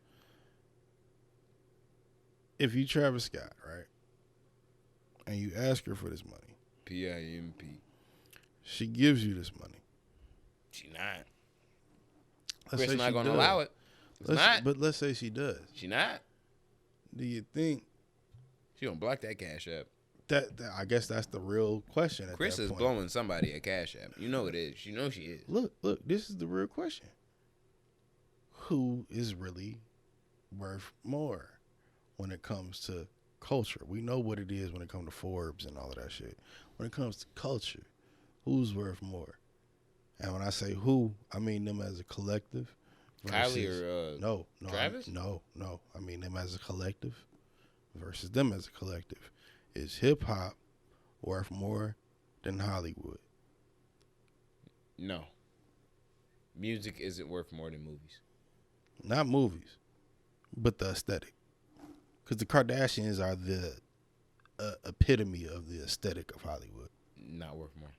If you Travis Scott, right, and you ask her for this money. PIMP. She gives you this money. She not. Kris not going to allow it. But let's say she does. She not. Do you think she gonna block that Cash App? That I guess that's the real question. Kris is blowing somebody a Cash App. You know it is. You know she is. Look. This is the real question. Who is really worth more when it comes to culture? We know what it is when it comes to Forbes and all of that shit. When it comes to culture, who's worth more? And when I say who, I mean them as a collective. Kylie or no, Travis? No. I mean them as a collective versus them as a collective. Is hip hop worth more than Hollywood? No. Music isn't worth more than movies. Not movies, but the aesthetic. Because the Kardashians are the epitome of the aesthetic of Hollywood. Not worth more.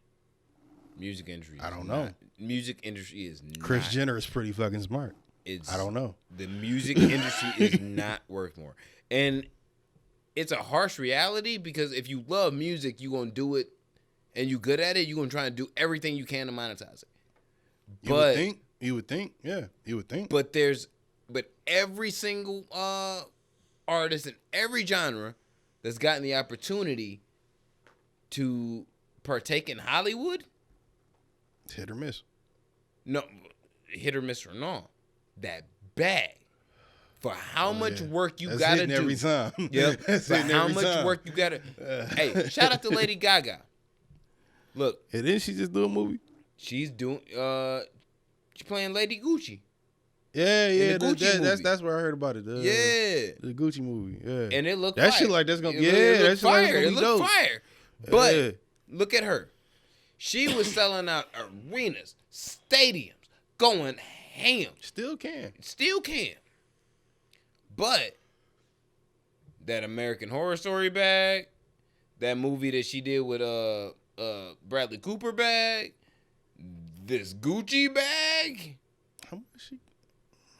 Music industry. I don't know. Music industry is not. Kris Jenner is pretty fucking smart. I don't know. The music industry is not worth more. And it's a harsh reality because if you love music, you're going to do it and you good at it, you're gonna try to do everything you can to monetize it. You would think, yeah, you would think. But every single artist in every genre that's gotten the opportunity to partake in Hollywood, it's hit or miss. No, hit or miss or no, that bag for how much work you gotta do every time. Yep. For how much work you gotta. Hey, shout out to Lady Gaga. Look, and then she just do a movie. She's doing. She's playing Lady Gucci. Yeah. That's where I heard about it. The Gucci movie. Yeah, and it looked that fire. shit like that's gonna. It looked fire. It looked fire. But look at her. She was selling out arenas, stadiums, going ham. Still can. But that American Horror Story bag, that movie that she did with Bradley Cooper bag, this Gucci bag. How much she?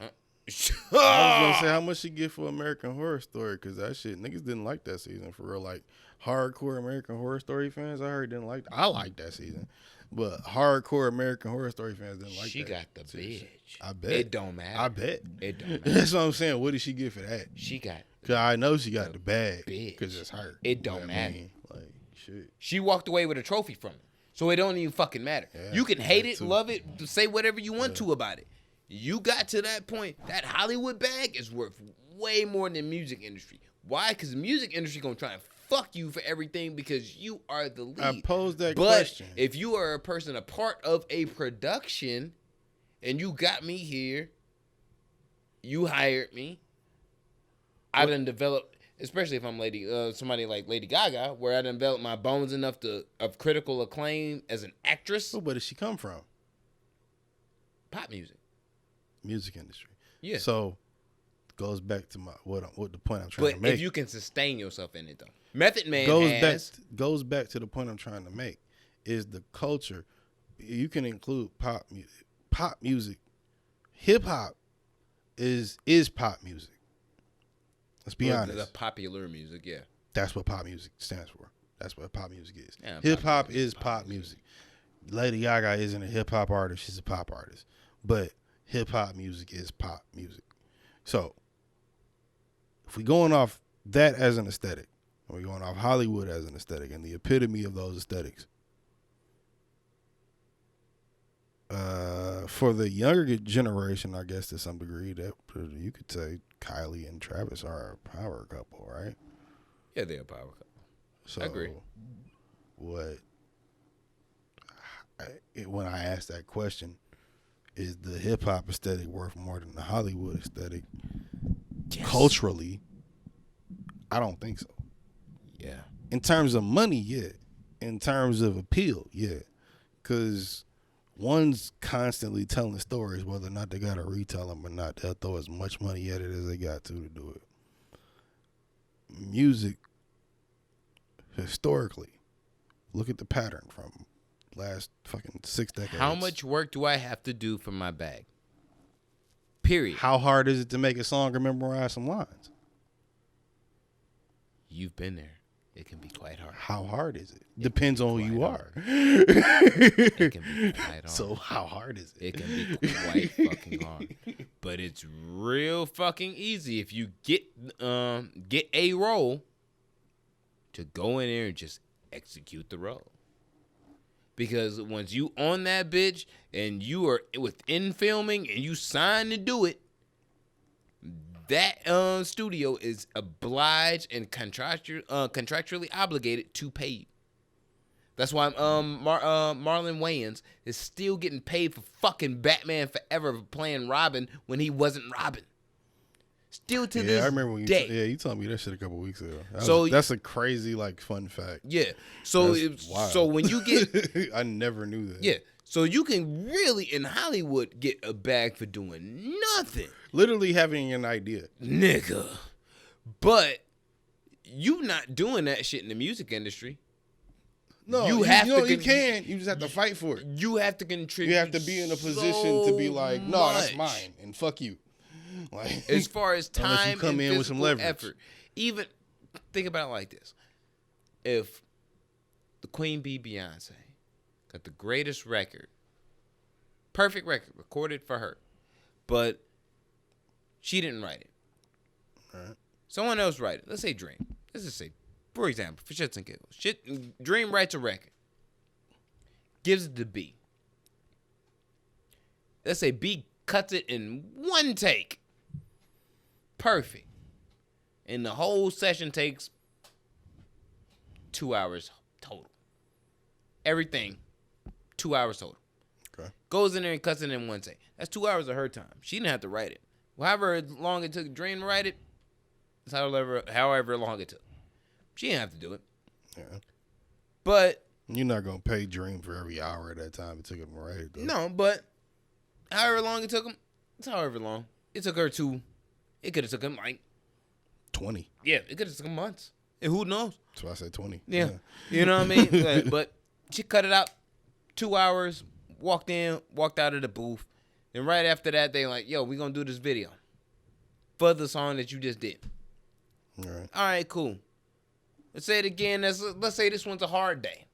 I was gonna say how much she get for American Horror Story, because that shit niggas didn't like that season for real. Like hardcore American Horror Story fans, I heard didn't like. I liked that season, but hardcore American Horror Story fans didn't like that. She got the bitch. I bet it don't matter. I bet it don't matter. That's what I'm saying. What did she get for that? She got. Cause I know she got the bag. Bitch. Cause it's her. It don't matter. Like shit. She walked away with a trophy from it, so it don't even fucking matter. Yeah, you can hate it, love it, say whatever you want to about it. You got to that point. That Hollywood bag is worth way more than the music industry. Why? Because the music industry gonna try and fuck you for everything because you are the lead. I posed that question. But if you are a person, a part of a production, and you got me here, you hired me. I done developed, especially if I'm somebody like Lady Gaga, where I done developed my bones enough of critical acclaim as an actress. Where does she come from? Pop music. Music industry. Yeah. So goes back to what the point I'm trying to make. But if you can sustain yourself in it though. Method Man goes back to the point I'm trying to make is the culture. You can include pop music. Pop music. Hip hop is pop music. Let's be honest. The popular music, yeah. That's what pop music stands for. That's what pop music is. Yeah, hip hop is pop music. Lady Gaga isn't a hip hop artist, she's a pop artist. But hip hop music is pop music. So if we're going off that as an aesthetic, and we're going off Hollywood as an aesthetic, and the epitome of those aesthetics, for the younger generation, I guess to some degree, that you could say Kylie and Travis are a power couple, right? Yeah, they're a power couple. So I agree. When I asked that question, is the hip hop aesthetic worth more than the Hollywood aesthetic? Yes. Culturally, I don't think so. Yeah. In terms of money, yeah. In terms of appeal, yeah. Because one's constantly telling stories, whether or not they got to retell them or not. They'll throw as much money at it as they got to do it. Music, historically, look at the pattern from last fucking 6 decades. How much work do I have to do for my bag? Period. How hard is it to make a song or memorize some lines? You've been there. It can be quite hard. How hard is it? Depends on who you are. It can be quite hard. So how hard is it? It can be quite fucking hard. But it's real fucking easy if you get a role to go in there and just execute the role. Because once you on that bitch and you are within filming and you sign to do it, that studio is obliged and contractually obligated to pay you. That's why Marlon Wayans is still getting paid for fucking Batman Forever for playing Robin when he wasn't Robin. Still to this I remember when day. you told me that shit a couple weeks ago. That's a crazy fun fact. Yeah. So when you get, I never knew that. Yeah. So you can really in Hollywood get a bag for doing nothing. Literally having an idea, nigga. But you not doing that shit in the music industry. No, you can. You just have to fight for it. You have to contribute. You have to be in a position to be like, no, that's mine, and fuck you. Like, as far as time you come and in with some leverage. effort, even think about it like this: if the Queen Bee Beyonce got the greatest record, perfect record recorded for her, but she didn't write it. All right. Someone else write it. Let's say Dream. Let's just say, for example, for shits and giggles, Dream writes a record, gives it to B. Let's say B cuts it in one take. Perfect. And the whole session takes 2 hours total. Everything, 2 hours total. Okay. Goes in there and cuts it in one take. That's 2 hours of her time. She didn't have to write it. However long it took Dream to write it, it's however long it took. She didn't have to do it. Yeah. But You're not going to pay Dream for every hour of that time it took him to write it, though. no, but however long it took him, it's however long. It took her it could have took him like 20. Yeah, it could have took him months. And who knows? That's why I said 20. Yeah. You know what I mean? But she cut it out 2 hours, walked out of the booth. And right after that, they like, yo, we going to do this video for the song that you just did. All right. All right, cool. Let's say it again. Let's say this one's a hard day.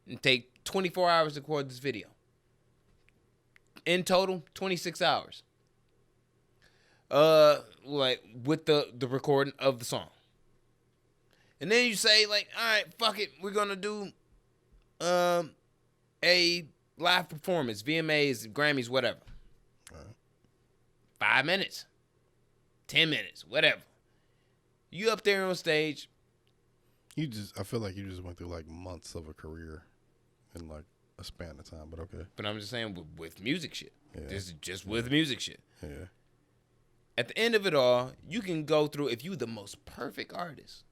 And take 24 hours to record this video. In total, 26 hours. Like with the recording of the song. And then you say, like, all right, fuck it. We're going to do a live performance, VMAs, Grammys, whatever. All right. 5 minutes, 10 minutes, whatever. You up there on stage. I feel like you just went through like months of a career in like a span of time, but okay. But I'm just saying with music shit. Yeah. This is just with music shit. Yeah. At the end of it all, you can go through, if you the most perfect artist,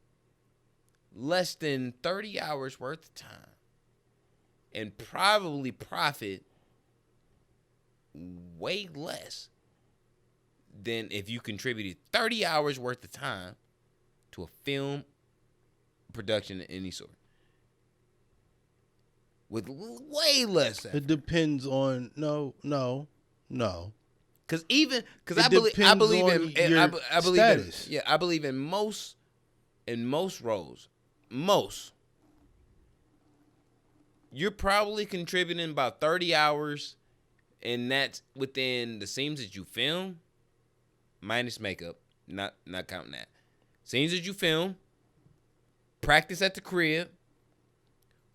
less than 30 hours worth of time and probably profit way less than if you contributed 30 hours worth of time to a film production of any sort. With way less effort. It depends on no. Because I It believe depends in on I believe status. I believe in most roles. You're probably contributing about 30 hours, and that's within the scenes that you film, minus makeup, not counting that. Scenes that you film, practice at the crib,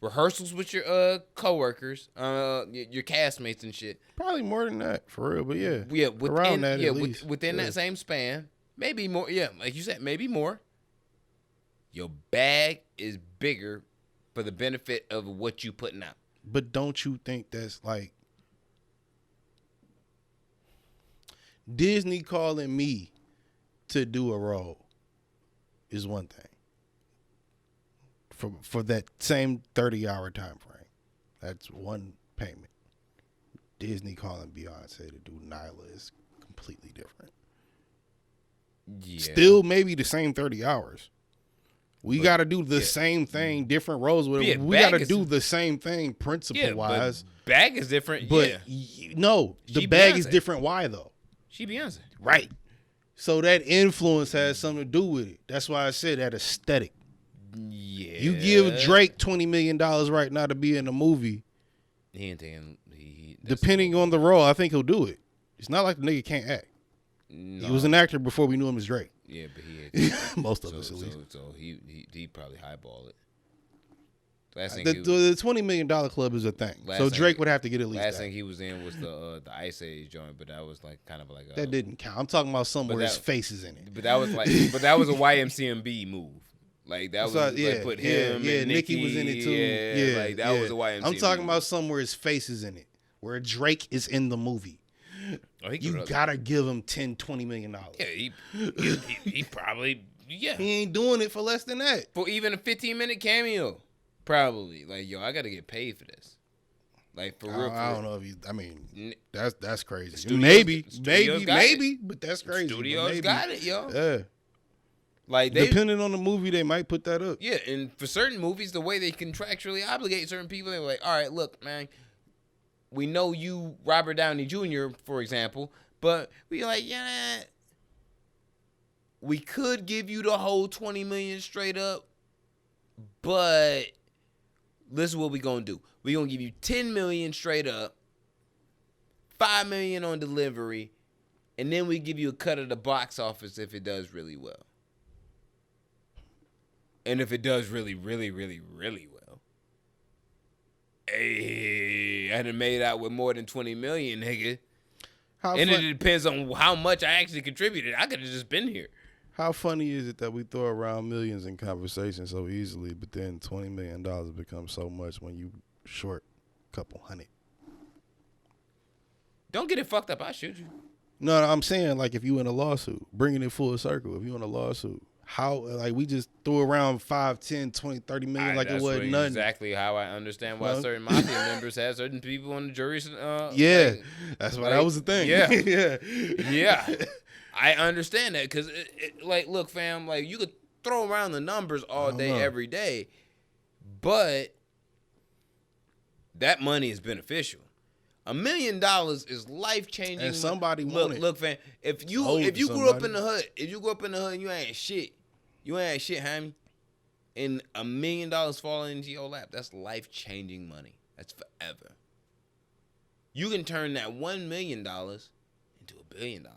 rehearsals with your coworkers, your castmates and shit. Probably more than that, for real, but yeah. Yeah, around that at least. Within that same span, maybe more. Yeah, like you said, maybe more. Your bag is bigger for the benefit of what you putting out. But don't you think that's like Disney calling me to do a role is one thing. For that same 30-hour time frame. That's one payment. Disney calling Beyonce to do Nyla is completely different. Yeah. Still maybe the same 30 hours. We got to do the same thing, different roles with it. Yeah, we got to do the same thing principle-wise. But bag is different. But no, the She bag is Beyonce. different. Why, though? She Beyonce. Right. So that influence has something to do with it. That's why I said that aesthetic. Yeah. You give Drake $20 million right now to be in a movie. He ain't taking. Depending on the role, I think he'll do it. It's not like the nigga can't act. No. He was an actor before we knew him as Drake. Yeah, but he Most of us, at least. So he probably highball it. Last thing The $20 million club is a thing. So Drake would have to get at least last that. thing he was in was the Ice Age joint, but that was like kind of like That didn't count. I'm talking about somewhere his face is in it. But that was a YMCMB move. Like that was like put him and Nicki was in it too. Yeah, like that was a YMCMB. I'm talking about somewhere his face is in it, where Drake is in the movie. Oh, You gotta give him $10-20 million. Yeah, he probably He ain't doing it for less than that. for even a 15-minute cameo. Probably like yo, I gotta get paid for this. Like for real. I don't know if he. I mean, that's crazy. Studios- maybe, studios but that's crazy. Studios got it, yo. Yeah. Like Depending on the movie, they might put that up. Yeah, and for certain movies, the way they contractually obligate certain people, they were like, all right, look, man, we know you, Robert Downey Jr., for example, but we like, yeah, we could give you the whole $20 million straight up, but this is what we gonna do. We gonna give you $10 million straight up, $5 million on delivery, and then we give you a cut of the box office if it does really well. And if it does really, really, really, really well, hey, I done made out with more than $20 million, nigga. And it depends on how much I actually contributed. I could have just been here. How funny is it that we throw around millions in conversation so easily, but then $20 million becomes so much when you short a couple hundred? Don't get it fucked up. I shoot you. No, I'm saying, like, if you in a lawsuit, bringing it full circle, if you in a lawsuit, how, like, we just threw around 5, 10, 20, 30 million like it wasn't nothing. Exactly how I understand why certain mafia members have certain people on the jury. Yeah, like, that's why that was the thing. Yeah. Yeah. I understand that because, like, look, fam, like, you could throw around the numbers all day, every day, but that money is beneficial. $1 million is life changing. And somebody want it. Look, fam, if you grew up in the hood, and you ain't shit, homie, and $1 million falling into your lap, that's life changing money. That's forever. You can turn that $1 million into $1 billion.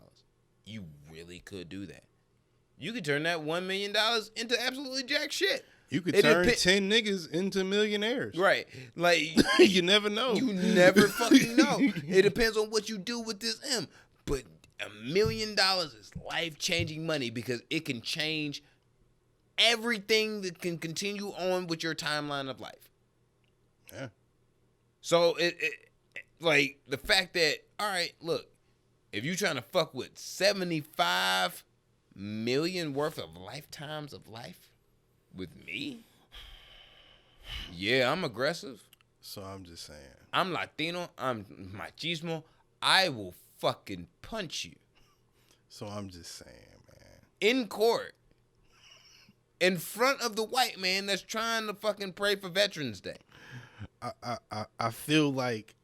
You really could do that. You could turn that $1 million into absolutely jack shit. You could turn 10 niggas into millionaires. Right. Like, you never know. You never fucking know. It depends on what you do with this M. But $1 million is life-changing money because it can change everything that can continue on with your timeline of life. Yeah. So, it like, the fact that, all right, look, if you're trying to fuck with 75 million worth of lifetimes of life with me, yeah, I'm aggressive. So I'm just saying. I'm Latino. I'm machismo. I will fucking punch you. So I'm just saying, man. In court. In front of the white man that's trying to fucking pray for Veterans Day. I feel like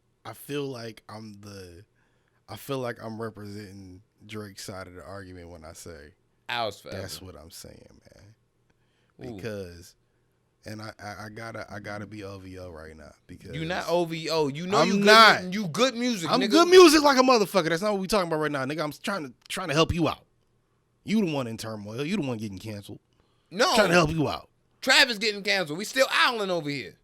I'm representing Drake's side of the argument when I say that's what I'm saying, man. Because and I gotta be OVO right now because you're not OVO. You know I'm not. You good music. I'm nigga. good music like a motherfucker. That's not what we talking about right now, nigga. I'm trying to help you out. You the one in turmoil. You the one getting canceled. No, I'm trying to help you out. Travis getting canceled. We still owling over here.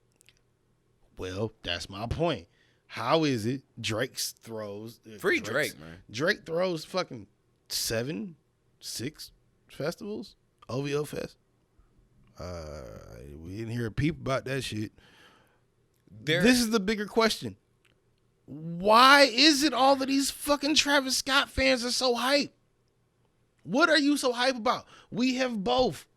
Well, that's my point. How is it Drake throws Drake, man. Drake throws fucking 6 festivals, OVO Fest. We didn't hear a peep about that shit. This is the bigger question. Why is it all of these fucking Travis Scott fans are so hype? What are you so hype about? We have both.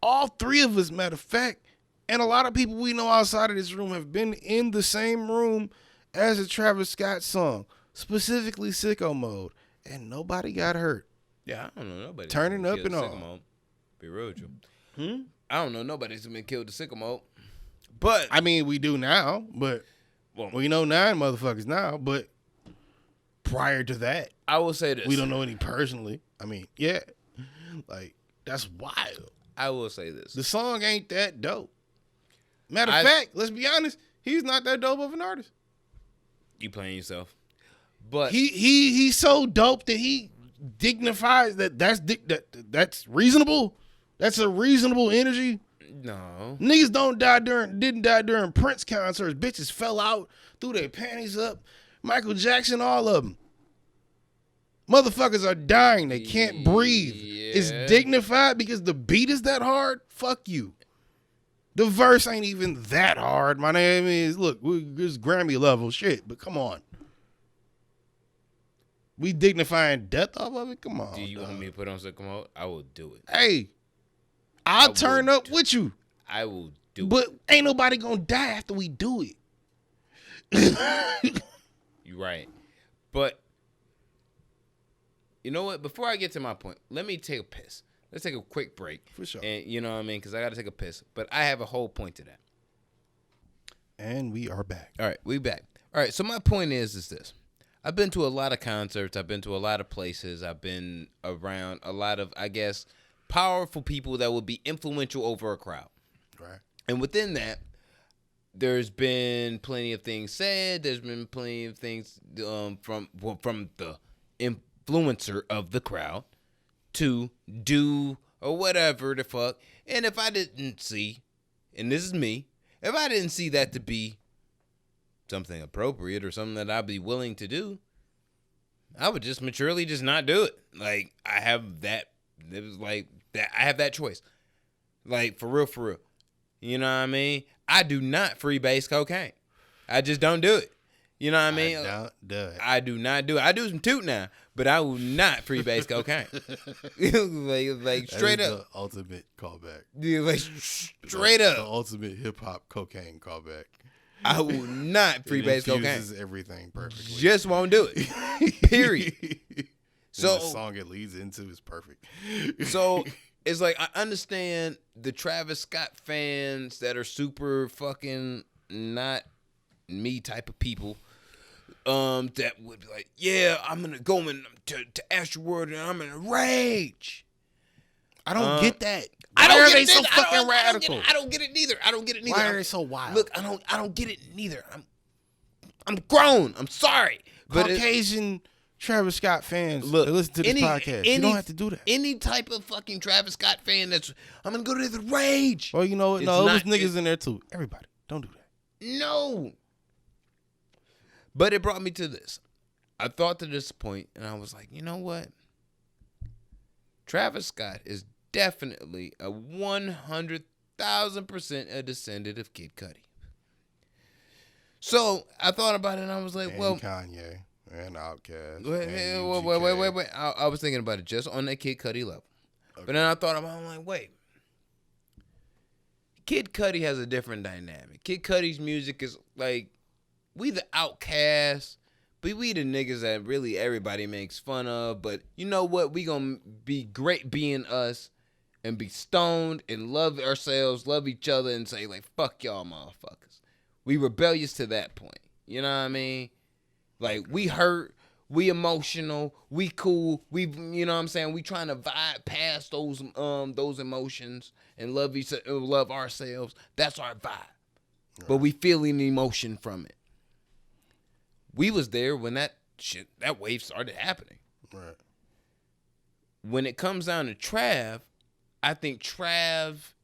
All three of us, matter of fact. And a lot of people we know outside of this room have been in the same room as a Travis Scott song, specifically Sicko Mode, and nobody got hurt. Yeah, I don't know nobody. Turning up and all. Mode. Be real with you. I don't know nobody's been killed to Sicko Mode. But I mean, we do now, but we know 9 motherfuckers now, but prior to that, I will say this. We don't know any personally. I mean, yeah. Like, that's wild. I will say this. The song ain't that dope. Matter of fact, let's be honest, he's not that dope of an artist. You playing yourself. But he's so dope that he dignifies that's reasonable. That's a reasonable energy. No. Niggas didn't die during Prince concerts. Bitches fell out, threw their panties up. Michael Jackson, all of them. Motherfuckers are dying. They can't breathe. Yeah. It's dignified because the beat is that hard. Fuck you. The verse ain't even that hard. My name is, look, it's Grammy level shit, but come on. We dignifying death off of it? Come on. Do you want me to put on Sicko Mode? I will do it. Hey, I'll turn up with you. I will do it. But ain't nobody gonna die after we do it. You're right. But, you know what? Before I get to my point, let me take a piss. Let's take a quick break. For sure. And you know what I mean? Because I got to take a piss. But I have a whole point to that. And we are back. All right, we back. All right, so my point is this. I've been to a lot of concerts. I've been to a lot of places. I've been around a lot of, I guess, powerful people that would be influential over a crowd. Right. And within that, there's been plenty of things said. There's been plenty of things from the influencer of the crowd to do or whatever the fuck. And if I didn't see, and this is me, if I didn't see that to be something appropriate or something that I'd be willing to do, I would just maturely just not do it. Like, I have that. It was like that. I have that choice. Like, for real. You know what I mean? I do not freebase cocaine. I just don't do it. You know what I mean? I don't do it. I do not do it. I do some toot now, but I will not freebase cocaine. like straight up. The ultimate callback. Yeah, like straight up. The ultimate hip hop cocaine callback. I will not freebase cocaine. It infuses everything perfectly. Just won't do it. Period. So the song it leads into is perfect. So it's like, I understand the Travis Scott fans that are super fucking not me type of people. That would be like, yeah, I'm gonna go to Astroworld and I'm gonna rage. I don't get that. Why are get they it so neither? fucking radical? I don't get it neither. Why are they so wild? Look, I don't get it neither. I'm grown. I'm sorry. But Caucasian Travis Scott fans, look, they listen to this podcast. You don't have to do that. Any type of fucking Travis Scott fan I'm gonna go to the rage. Well, you know what? No, there's niggas in there too. Everybody, don't do that. No. But it brought me to this. I thought to this point, and I was like, you know what? Travis Scott is definitely a 100,000% a descendant of Kid Cudi. So I thought about it, and I was like, and well, Kanye and Outkast. Wait. I was thinking about it just on that Kid Cudi level. Okay. But then I thought about it, I'm like, wait. Kid Cudi has a different dynamic. Kid Cudi's music is like, we the outcasts, but we the niggas that really everybody makes fun of. But you know what? We gonna be great being us and be stoned and love ourselves, love each other, and say like, fuck y'all motherfuckers. We rebellious to that point. You know what I mean? Like, we hurt, we emotional, we cool, we, you know what I'm saying? We trying to vibe past those emotions and love ourselves. That's our vibe. Right. But we feeling emotion from it. We was there when that wave started happening. Right. When it comes down to Trav, I think Trav's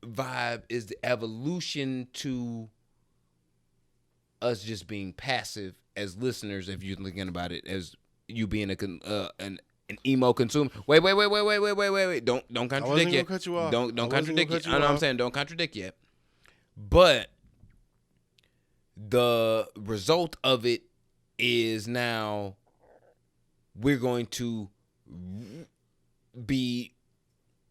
vibe is the evolution to us just being passive as listeners. If you're thinking about it as you being an emo consumer. Wait. Don't contradict yet. Cut you off. Don't contradict yet. I know what I'm saying. Don't contradict yet. But the result of it is now we're going to be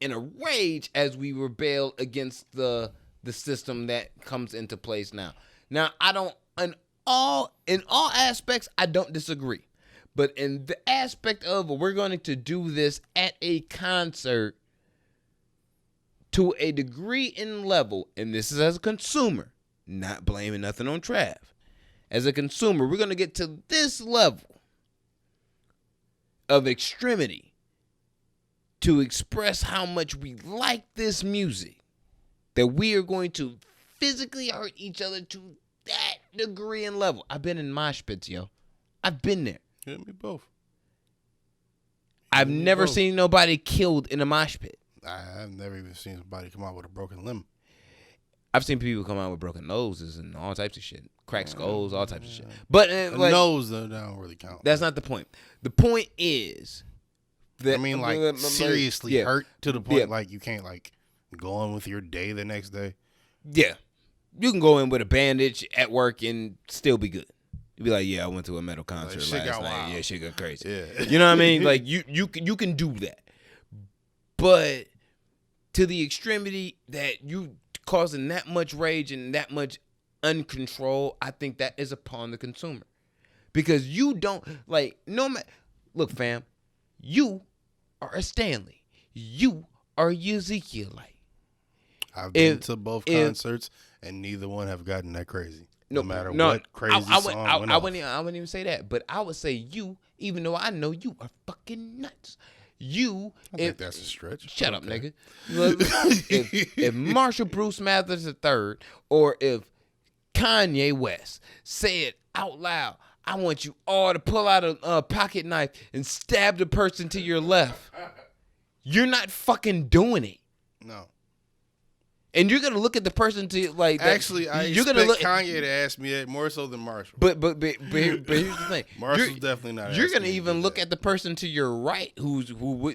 in a rage as we rebel against the system that comes into place now. Now, I don't, in all aspects, I don't disagree. But in the aspect of we're going to do this at a concert to a degree and level, and this is as a consumer, not blaming nothing on Trav. As a consumer, we're going to get to this level of extremity to express how much we like this music, that we are going to physically hurt each other to that degree and level. I've been in mosh pits, yo. I've been there. Hit me both. I've never seen nobody killed in a mosh pit. I've never even seen somebody come out with a broken limb. I've seen people come out with broken noses and all types of shit. Cracked skulls, all types of shit. But like, nose, though, that don't really count. That's not the point. The point is that, I mean, like, seriously hurt to the point like you can't like go on with your day the next day. Yeah. You can go in with a bandage at work and still be good. You'd be like, yeah, I went to a metal concert last night. Wild. Yeah, shit got crazy. Yeah. You know what I mean? Like, you can do that. But to the extremity that you causing that much rage and that much uncontrol, I think that is upon the consumer. Because you don't, like, look, fam, you are a Stanley. You are a Ezekielite. I've been to both concerts, and neither one have gotten that crazy. No matter what crazy song went off. I wouldn't even say that. But I would say you, even though I know you are fucking nuts, I think that's a stretch. Shut up, nigga. Look, if Marshall Bruce Mathers III or if Kanye West said out loud, I want you all to pull out a pocket knife and stab the person to your left, you're not fucking doing it. No. And you're gonna look at the person to like. Actually, I expect Kanye to ask me that more so than Marshall. But here's the thing. Marshall's definitely not. You're gonna even look at the person to your right, who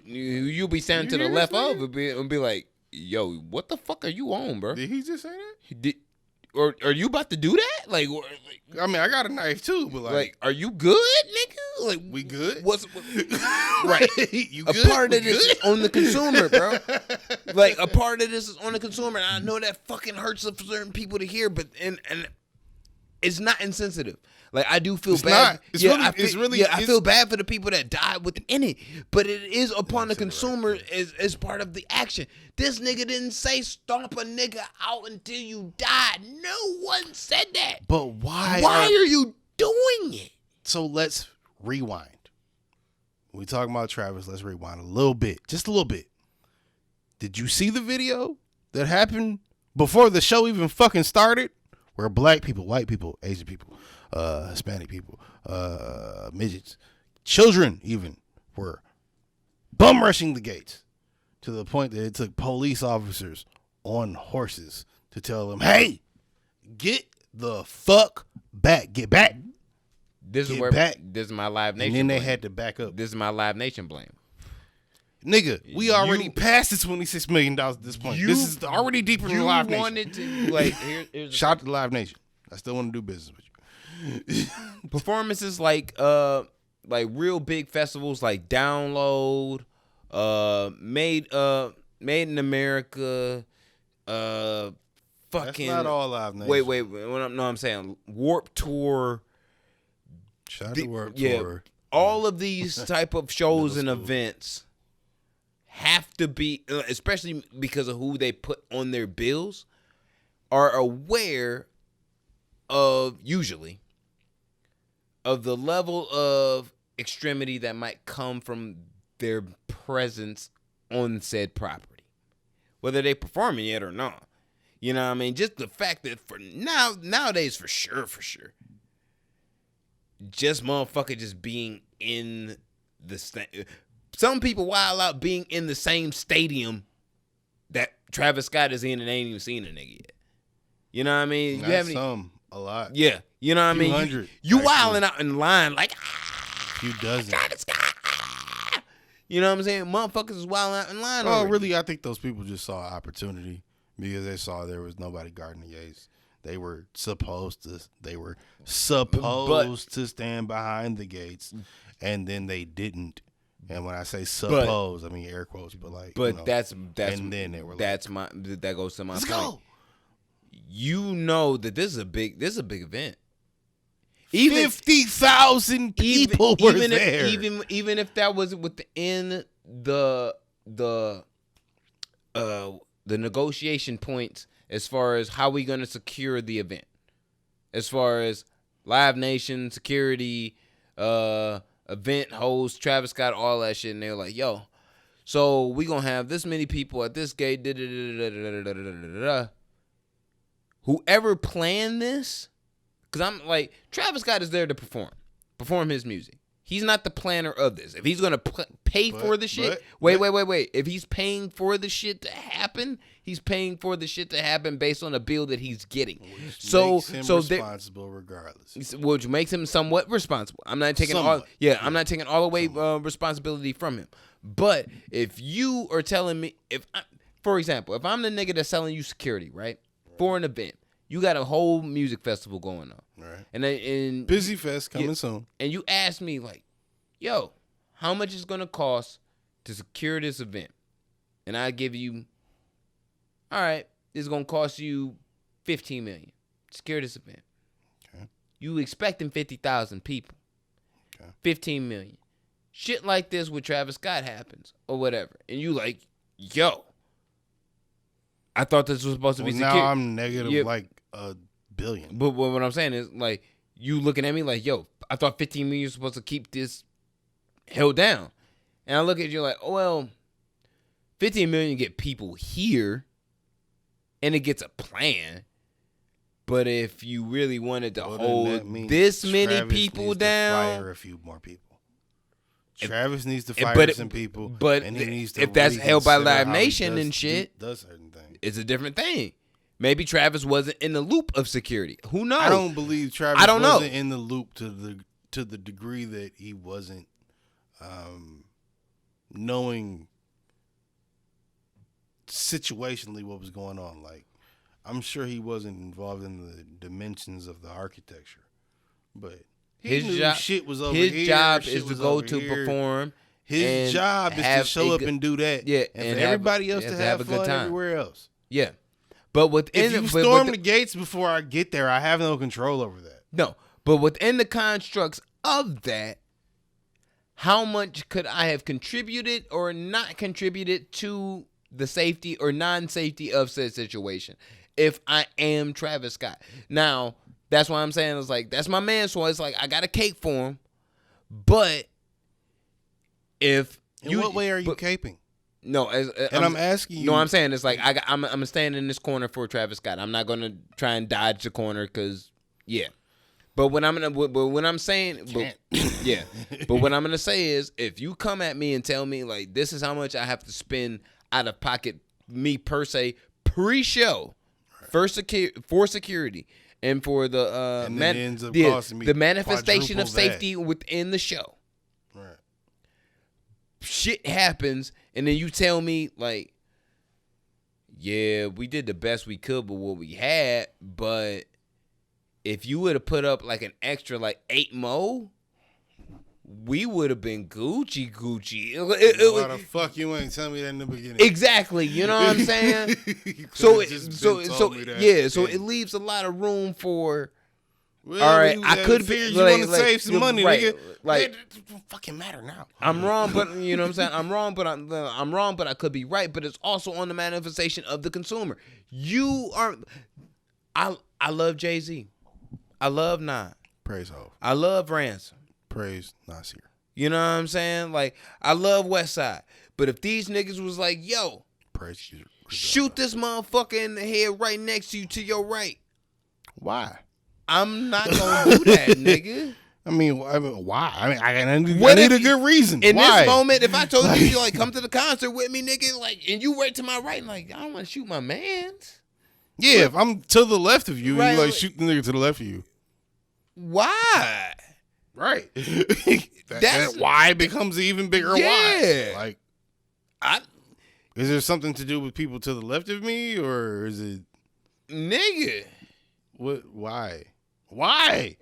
you'll be standing to the left of, and be like, "Yo, what the fuck are you on, bro?" Did he just say that? Or are you about to do that? Like, I mean, I got a knife too, but like are you good, nigga? Like, we good? What's right? You good? A part of this is on the consumer, bro. Like, a part of this is on the consumer. And I know that fucking hurts for certain people to hear, but and it's not insensitive. Like, I do feel bad. I feel bad for the people that died within it, but it is upon the consumer as part of the action. This nigga didn't say stomp a nigga out until you die. No one said that. But why? Why are you doing it? So let's rewind. When we talking about Travis, let's rewind a little bit, just a little bit. Did you see the video that happened before the show even fucking started? Where black people, white people, Asian people, Hispanic people, midgets, children even were bum rushing the gates to the point that it took police officers on horses to tell them, "Hey, get the fuck back, get back." This is my Live Nation. And then they had to back up. This is my Live Nation blame. Nigga, we already passed the $26 million at this point. This is already deeper than Live Nation. Wanted to, like, here's shout out to Live Nation. I still want to do business with you. Performances like real big festivals like Download, Made in America, fucking. That's not all Live Nation. Wait. I'm saying Warped Tour. Shout out to Warped Tour. All of these type of shows and events have to be, especially because of who they put on their bills, are aware of, usually, of the level of extremity that might come from their presence on said property, whether they performing it or not. You know what I mean? Just the fact that nowadays, for sure, just motherfucker just being in the some people wild out being in the same stadium that Travis Scott is in and ain't even seen a nigga yet. You know what I mean? A lot. Yeah. You know what I mean? 100. You wilding out in line like, few dozen. Travis Scott. You know what I'm saying? Motherfuckers is wilding out in line. Oh, really? I think those people just saw an opportunity because they saw there was nobody guarding the gates. They were supposed to stand behind the gates, and then they didn't. And when I say suppose, I mean air quotes, but like. But you know, that's and then they were like, that goes to my let's point. go. You know that this is a big event. 50,000 people were there. Even if that was within the negotiation points as far as how we going to secure the event, as far as Live Nation security, event host, Travis Scott, all that shit, and they're like, yo, so we gonna have this many people at this gate. Whoever planned this, because I'm like, Travis Scott is there to perform his music. He's not the planner of this. If he's gonna pay for the shit, wait. If he's paying for the shit to happen, he's paying for the shit to happen based on a bill that he's getting. Which makes him responsible regardless. Which makes him somewhat responsible. I'm not taking all the way responsibility from him. But if you are telling me, for example, if I'm the nigga that's selling you security, right, for an event. You got a whole music festival going on. Right. And Busy Fest coming soon. And you ask me, like, yo, how much is going to cost to secure this event? And I give you, all right, this is going to cost you $15 million. Secure this event. Okay. You expecting 50,000 people. Okay. $15 million. Shit like this with Travis Scott happens or whatever. And you like, yo, I thought this was supposed to be secure. Now I'm negative like $1 billion. But what I'm saying is, like, you looking at me like, yo, I thought 15 million was supposed to keep this held down. And I look at you like, oh, well, 15 million get people here, and it gets a plan. But if you really wanted to hold this many people down, to fire a few more people. Travis needs to fire some people, but and he needs to if that's held by Live Nation does, and shit, does certain things. It's a different thing. Maybe Travis wasn't in the loop of security. Who knows? I don't believe Travis wasn't in the loop to the degree that he wasn't knowing situationally what was going on. Like, I'm sure he wasn't involved in the dimensions of the architecture, but his shit was over here. His job is to go to perform. His job is to show up and do that. Yeah, and for everybody else to have a good time everywhere else. Yeah, but within if you storm the gates before I get there, I have no control over that. No, but within the constructs of that, how much could I have contributed or not contributed to the safety or non-safety of said situation if I am Travis Scott? Now, that's why I'm saying it's like, that's my man, so it's like I got a cake for him. But if in what way are you caping? No, I'm asking you. No, I'm saying it's like I'm standing in this corner for Travis Scott. I'm not gonna try and dodge the corner because But what I'm saying is, if you come at me and tell me like this is how much I have to spend out of pocket, me per se, pre-show, for security, and for the the manifestation of safety within the show. Right. Shit happens, and then you tell me like, yeah, we did the best we could with what we had, but if you would have put up like an extra like 8 more, we would have been Gucci. Why the fuck you ain't tell me that in the beginning? Exactly, you know what I'm saying? so it leaves a lot of room for. Well, all right, I could be. You want to save some money, right, nigga? Like, it don't fucking matter now. I'm wrong, but you know what I'm saying. I'm wrong, but I could be right. But it's also on the manifestation of the consumer. You are. I love Jay-Z. I love Nas. Praise Hov. I love Ransom. Praise Nasir. You know what I'm saying? Like, I love Westside. But if these niggas was like, yo, praise you, shoot this motherfucker in the head right next to you to your right. Why? I'm not gonna do that, nigga. I mean, why? I need a good reason. In this moment, if I told you like come to the concert with me, nigga, like, and you right to my right, like, I don't want to shoot my mans. Yeah, if I'm to the left of you, right, you like shoot the nigga to the left of you. Why? Right. that why becomes an even bigger why. Like, is there something to do with people to the left of me, or is it nigga? What? Why? Why?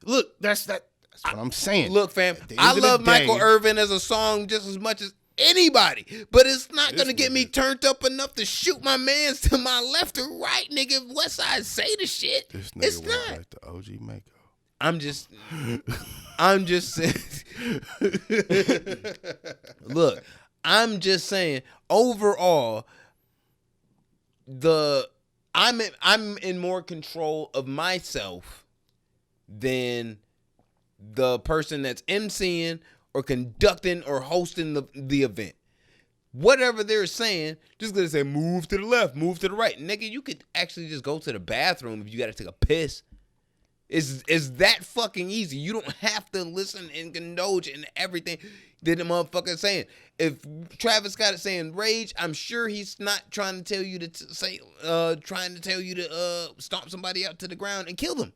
Look, that's what I'm saying. Look, fam, I love Michael Irvin as a song just as much as anybody, but it's not gonna get me turned up enough to shoot my mans to my left or right, nigga. If Westside say the shit, this nigga it's not like the OG Mako. I'm just saying. Look, I'm just saying. Overall, I'm in more control of myself than the person that's emceeing or conducting or hosting the event. Whatever they're saying, just gonna say move to the left, move to the right. Nigga, you could actually just go to the bathroom if you gotta take a piss. It's that fucking easy. You don't have to listen and indulge in everything that the motherfucker's saying. If Travis Scott is saying rage, I'm sure he's not trying to tell you to stomp somebody out to the ground and kill them.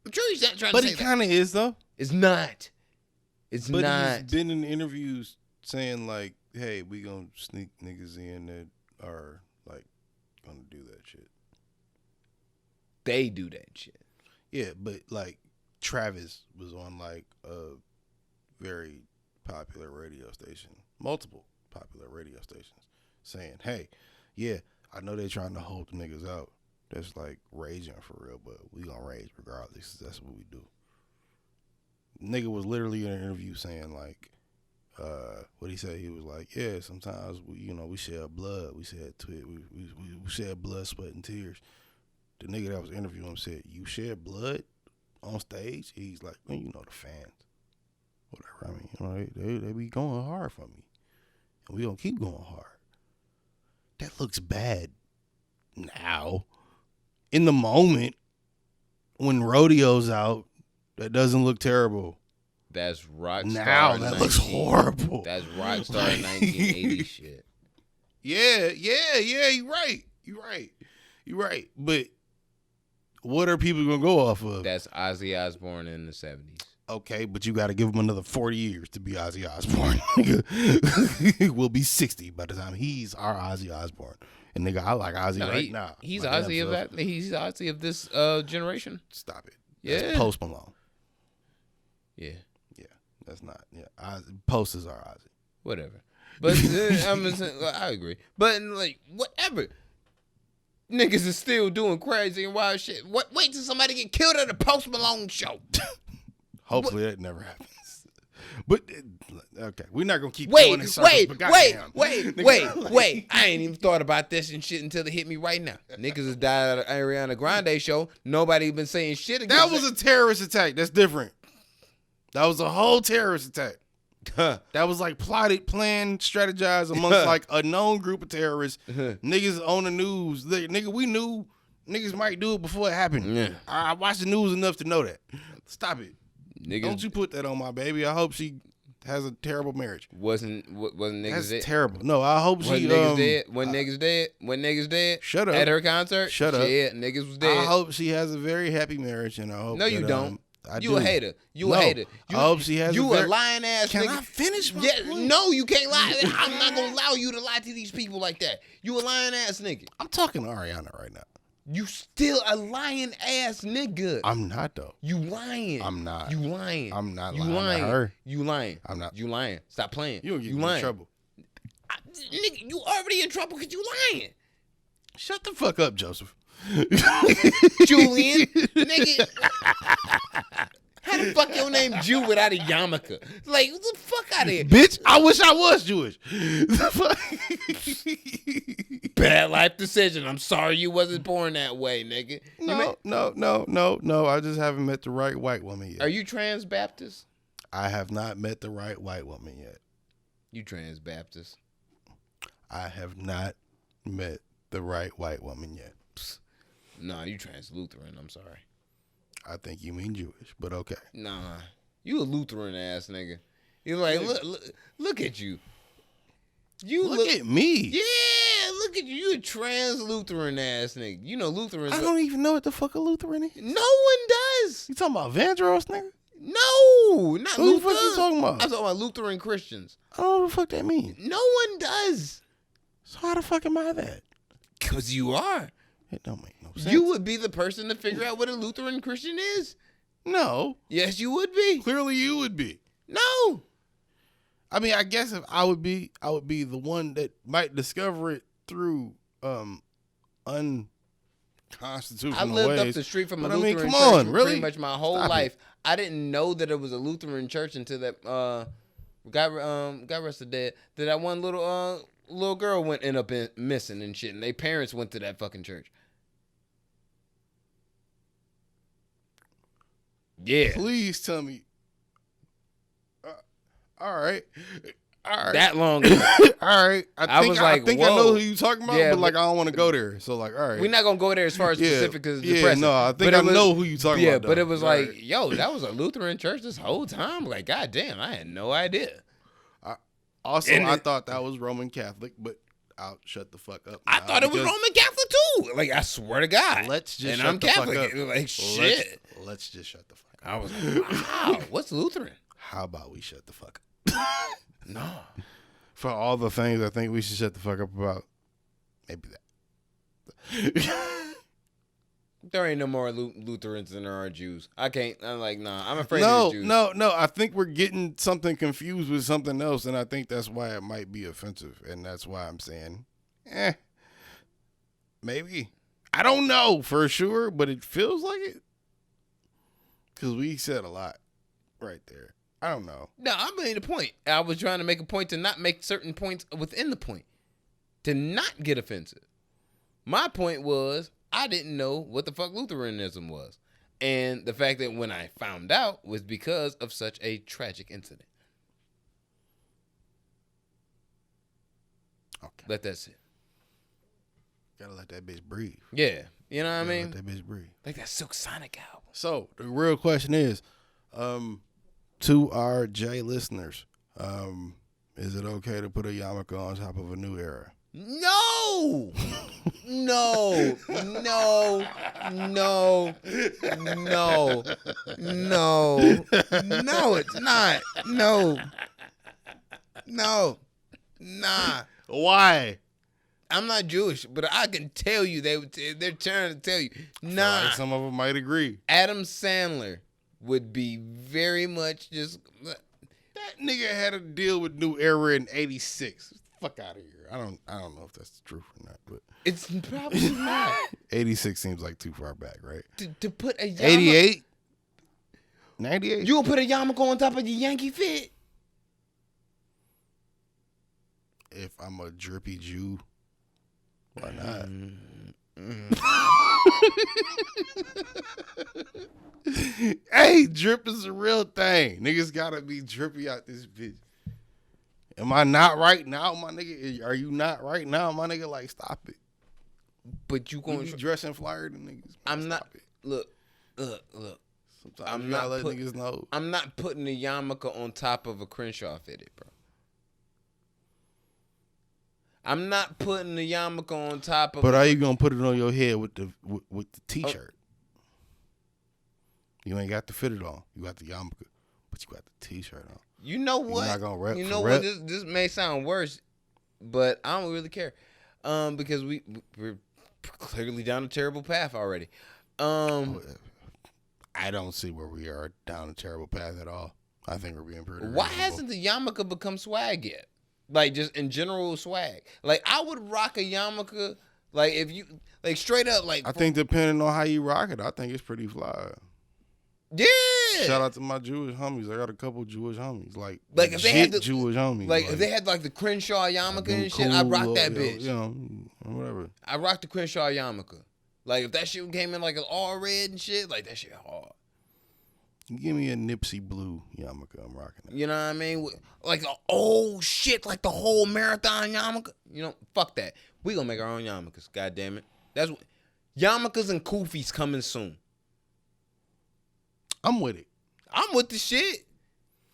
I'm sure he's not trying to say that. But he kind of is, though. It's not. It's not. But he's been in interviews saying, like, hey, we gonna sneak niggas in that are, like, gonna do that shit. They do that shit. Yeah, but, like, Travis was on, like, a very popular radio station, multiple popular radio stations, saying, hey, yeah, I know they're trying to hold the niggas out. That's, like, raging for real, but we gonna rage regardless. That's what we do. Nigga was literally in an interview saying, like, what he said, he was like, yeah, sometimes, we shed blood. We shed blood, sweat, and tears. The nigga that was interviewing him said, you shed blood on stage? He's like, well, the fans. whatever. I mean, you know, they be going hard for me, and we gonna keep going hard. That looks bad now. In the moment, when Rodeo's out, that doesn't look terrible. That's Rockstar. Now that looks horrible. That's Rockstar 1980 shit. Yeah. You're right. But what are people gonna go off of? That's Ozzy Osbourne in the 70s. Okay, but you got to give him another 40 years to be Ozzy Osbourne. We'll be 60 by the time he's our Ozzy Osbourne. And nigga, I like Ozzy right now. He's My Ozzy damn of self. that. He's Ozzy of this generation. Stop it. Yeah. That's Post Malone. Yeah. Yeah, that's not. Yeah, Post is our Ozzy. Whatever. But I agree. But like whatever. Niggas is still doing crazy and wild shit. Wait till somebody get killed at a Post Malone show. Hopefully that never happens. But okay, we're not gonna keep Wait. going in circles. But goddamn. Wait. I ain't even thought about this and shit until it hit me right now. Niggas has died at an Ariana Grande show. Nobody been saying shit against That was a terrorist attack. That's different. That was a whole terrorist attack. That was like plotted, planned, strategized amongst like a known group of terrorists. Niggas on the news. Nigga, we knew niggas might do it before it happened. Yeah. I watched the news enough to know that. Stop it. Niggas, Don't you put that on my baby. I hope she has a terrible marriage. wasn't niggas That's dead? terrible. No, I hope When she niggas dead? When niggas dead? Shut up. At her concert? Shut up. Shit, niggas was dead. I hope she has a very happy marriage, and I hope. No, you that, don't. I You do. a hater. You No, a hater. I hope she has. You a a lying ass Can nigga. I finish my Yeah, point? no, you can't lie. I'm not gonna allow you to lie to these people like that. You a lying ass nigga. I'm talking to Ariana right now. You still a lying ass nigga. I'm not though. You lying. I'm not. You lying. I'm not You lying to lying. her. You lying. I'm not. You lying. Stop playing. You don't get you me lying. in trouble. Nigga, you already in trouble because you lying. Shut the fuck up, Joseph. Julian, nigga. How the fuck your name Jew without a yarmulke? Like, what the fuck out of here? Bitch, I wish I was Jewish. Bad life decision. I'm sorry you wasn't born that way, nigga. No. I just haven't met the right white woman yet. Are you trans Baptist? I have not met the right white woman yet. You trans Baptist. I have not met the right white woman yet. Nah, you trans Lutheran. I'm sorry. I think you mean Jewish, but okay. Nah, you a Lutheran ass nigga. You're like, look at you. You Look at me. Yeah, look at you. You a trans Lutheran ass nigga. You know Lutherans. I don't even know what the fuck a Lutheran is. No one does. You talking about Vandross, nigga? No, not Who the Luther. fuck you talking about? I'm talking about Lutheran Christians. I don't know what the fuck that means. No one does. So how the fuck am I that? Cause you are. It don't make no sense. You would be the person to figure out what a Lutheran Christian is. No. Yes, you would be. Clearly you would be. No. I mean, I guess if I would be the one that might discover it through unconstitutional I lived ways. up the street from a But I Lutheran mean, come church on, for really? pretty much my whole Stop life. it. I didn't know that it was a Lutheran church until that got arrested dead. That one little girl ended up missing and shit, and their parents went to that fucking church. Yeah. Please tell me. All right. That long ago. All right. I think I whoa. know who you talking about, Yeah, but like I don't want to go there. So like, all right. We're not gonna go there as far as specific as the yeah, present. no, I think But I it was- know who you talking yeah, about. but though. it was All like, right. yo, that was a Lutheran church this whole time. Like, goddamn, I had no idea. Also, and I it- thought that was Roman Catholic, but I'll shut the fuck up. I now thought it was because Roman Catholic too. Like, I swear to God. Let's just and shut I'm the fuck Catholic. up. Like, shit. Let's just shut the fuck up. I was like, wow, what's Lutheran? How about we shut the fuck up? No. For all the things I think we should shut the fuck up about, maybe that. There ain't no more Lutherans than there are Jews. I'm like, nah, I'm afraid of the Jews. No. I think we're getting something confused with something else, and I think that's why it might be offensive, and that's why I'm saying, maybe. I don't know for sure, but it feels like it. Because we said a lot right there. I don't know. No, I made a point. I was trying to make a point to not make certain points within the point. To not get offensive. My point was, I didn't know what the fuck Lutheranism was. And the fact that when I found out was because of such a tragic incident. Okay. Let that sit. Gotta let that bitch breathe. Yeah. You know what I mean? Let that bitch breathe. Like that Silk Sonic album. So the real question is, to our J listeners, is it okay to put a yarmulke on top of a new era? No, no, no, no, no, no, no, it's not. No, nah. Why? I'm not Jewish, but I can tell you they're trying to tell you. Nah. Like some of them might agree. Adam Sandler would be very much just. That nigga had a deal with New Era in '86. Fuck out of here. I don't know if that's the truth or not, but It's probably not. 86 seems like too far back, right? To put a yarmulke. 88? 98? You gonna put a yarmulke on top of your Yankee fit? If I'm a drippy Jew, why not? Hey, drip is a real thing. Niggas gotta be drippy out this bitch. Am I not right now, my nigga? Are you not right now, my nigga? Like, stop it. But you You going be dressing flyer than niggas. I'm not. Stop it. Look. Sometimes I'm you gotta not let niggas know. I'm not putting a yarmulke on top of a Crenshaw fitted, bro. I'm not putting the yarmulke on top of. But are you gonna put it on your head with the t-shirt? You ain't got the fitted on. You got the yarmulke, but you got the t-shirt on. You know what? You're not gonna rep. You know what? This may sound worse, but I don't really care, because we're clearly down a terrible path already. I don't see where we are down a terrible path at all. I think we're being pretty. Why reasonable. hasn't the yarmulke become swag yet? Like just in general swag. Like I would rock a yarmulke. Like if you like straight up like. I think depending on how you rock it, I think it's pretty fly. Yeah. Shout out to my Jewish homies. I got a couple Jewish homies. Like if they had the Jewish homies. Like if they had like the Crenshaw yarmulke and shit, I'd rock that bitch. You know, whatever. I rock the Crenshaw yarmulke. Like if that shit came in like an all red and shit, like that shit hard. Give me a Nipsey blue yarmulke. I'm rocking it. You know what I mean? Like shit, like the whole marathon yarmulke. You know, fuck that. We gonna make our own yarmulkes. God damn it. That's what yarmulkes and kufis coming soon. I'm with it. I'm with the shit.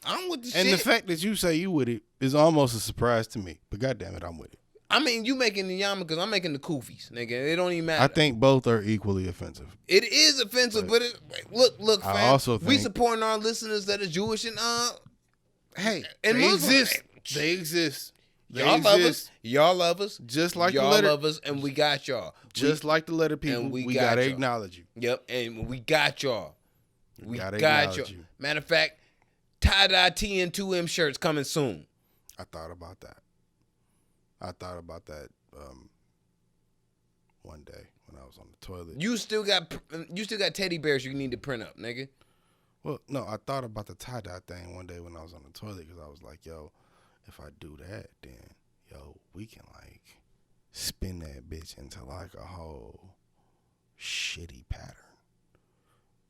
And the fact that you say you with it is almost a surprise to me. But goddamn it, I'm with it. I mean, you making the yarmulkes, I'm making the kufis, nigga. It don't even matter. I think both are equally offensive. It is offensive, but look, fam. I also think we supporting our listeners that are Jewish and hey, and they Muslim. exist. They exist. Y'all love us. Y'all love us. Just like y'all the letter, love us, and we got y'all. Just like the letter people, and we gotta acknowledge you. Yep, and we got y'all. We gotta got acknowledge y'all. you. Matter of fact, tie-dye TN2M shirts coming soon. I thought about that. One day when I was on the toilet. You still got teddy bears you need to print up, nigga. Well, no, I thought about the tie-dye thing one day when I was on the toilet because I was like, yo, if I do that, then, yo, we can, like, spin that bitch into, like, a whole shitty pattern.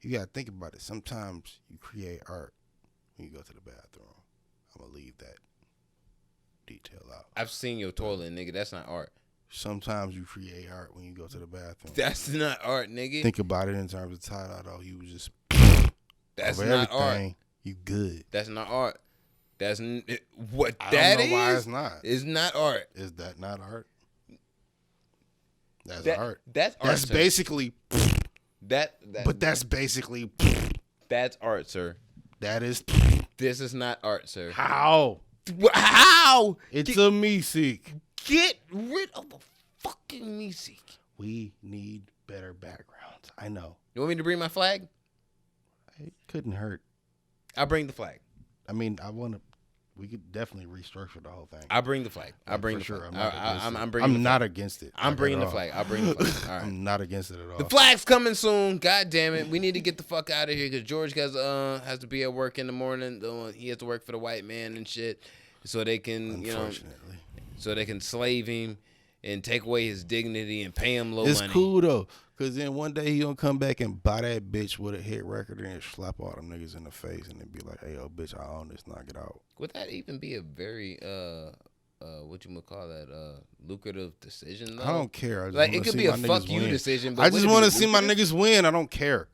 You got to think about it. Sometimes you create art when you go to the bathroom. I'm going to leave that detail out. I've seen your toilet, nigga. That's not art. Sometimes you create art when you go to the bathroom. That's not art, nigga. Think about it in terms of tie-dye, though. You was just... That's over not everything, art. You good. That's not art. That's what I that don't know is. why it's not. It's not art. Is that not art? That's art. That's art. That's sir. basically. That. But that's basically. That's art, sir. That is. This is not art, sir. How? How? It's a me-seek. Get rid of the fucking me-seek. We need better backgrounds. I know. You want me to bring my flag? It couldn't hurt. I'll bring the flag. I mean, we could definitely restructure the whole thing. I'll bring the flag. I'll bring the sure. flag. I'm bringing not against it. I'm bringing the flag. I'll bring the flag. All right. I'm not against it at all. The flag's coming soon. God damn it. We need to get the fuck out of here because George has to be at work in the morning. He has to work for the white man and shit. So they can, Unfortunately. so they can slave him and take away his dignity and pay him low it's money. It's cool though, cause then one day he gonna come back and buy that bitch with a hit record and slap all them niggas in the face and then be like, "Hey, yo, bitch, I own this. Knock it out." Would that even be a very what you would call that lucrative decision though? I don't care. I just like it could be a fuck you decision. But I just want to see my niggas win. I don't care.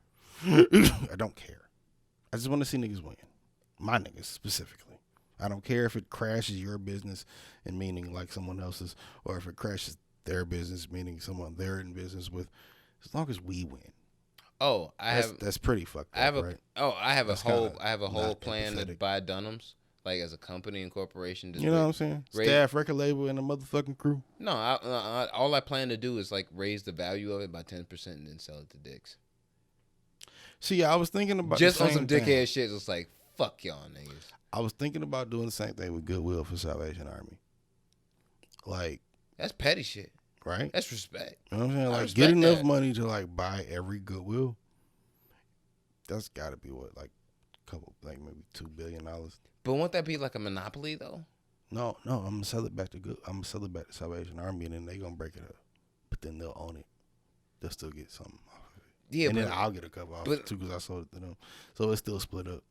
I don't care. I just want to see niggas win. My niggas specifically. I don't care if it crashes your business and meaning like someone else's, or if it crashes their business meaning someone they're in business with. As long as we win. Oh, that's pretty fucked up. Right? I have a whole plan to buy Dunham's. Like as a company and corporation, you know what I'm saying? Staff, record label, and a motherfucking crew. No, all I plan to do is like raise the value of it by 10% and then sell it to dicks. See, I was thinking about just on some dickhead shit. It's like fuck y'all niggas. I was thinking about doing the same thing with Goodwill for Salvation Army. Like that's petty shit, right? That's respect. You know what I'm saying? Like get enough money to like buy every Goodwill. That's got to be what like like maybe $2 billion. But won't that be like a monopoly though? No, I'm gonna sell it back to Salvation Army, and then they gonna break it up. But then they'll own it. They'll still get something off of it. Yeah, and then I'll get a couple off it too because I sold it to them. So it's still split up.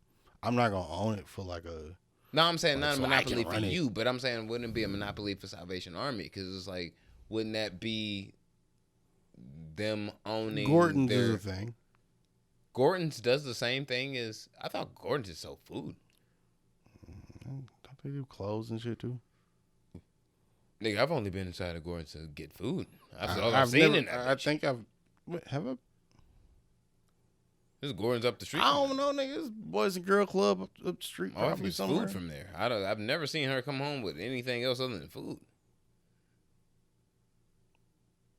I'm not gonna own it for like a. No, I'm saying not a monopoly for you, but I'm saying wouldn't it be a monopoly for Salvation Army? Because it's like, wouldn't that be them owning? Gordon's is a thing. Gordon's does the same thing as I thought. Gordon's just sold food. Don't they do clothes and shit too? Nigga, I've only been inside of Gordon's to get food. I've seen it. I think have I? There's Gordon's up the street. I don't know, nigga. It's Boys and Girl Club up the street. Probably somewhere. Food from there. I've never seen her come home with anything else other than food.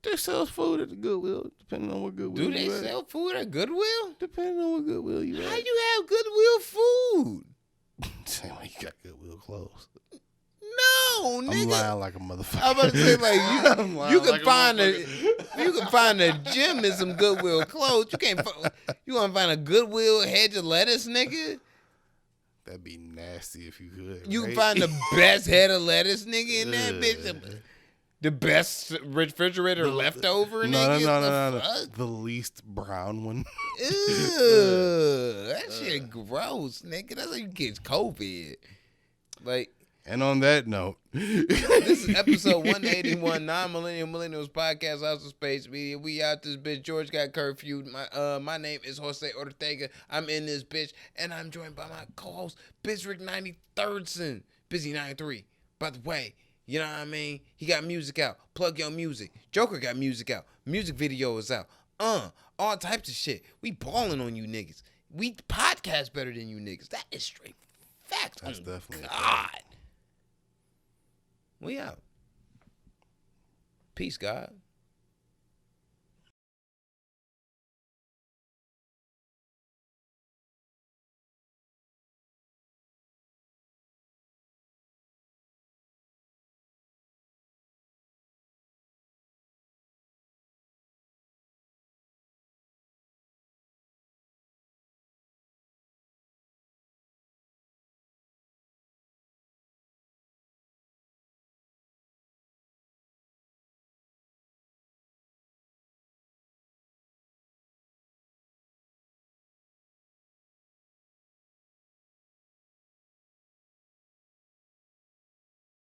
They sell food at the Goodwill, depending on what Goodwill. Do they sell food at Goodwill? Depending on what Goodwill you at. How you have Goodwill food? Same way you got Goodwill clothes. No, nigga. I'm lying like a motherfucker. I'm about to say like you can find a gym in some Goodwill clothes. You want to find a Goodwill hedge of lettuce, nigga? That'd be nasty if you could. You can find the best head of lettuce, nigga, in that bitch. The best refrigerator leftover, nigga. No. The least brown one. Ew, that shit gross, nigga. That's how you get COVID. Like. And on that note, this is episode 181, Non-Millennial Millennials Podcast, House of Space Media. We out this bitch. George got curfewed. My name is Jose Ortega. I'm in this bitch, and I'm joined by my co-host, Bizrick 93rdson. Busy 93. By the way, you know what I mean? He got music out. Plug your music. Joker got music out. Music video is out. All types of shit. We balling on you niggas. We podcast better than you niggas. That is straight fact. That's definitely God. We out. Peace, God.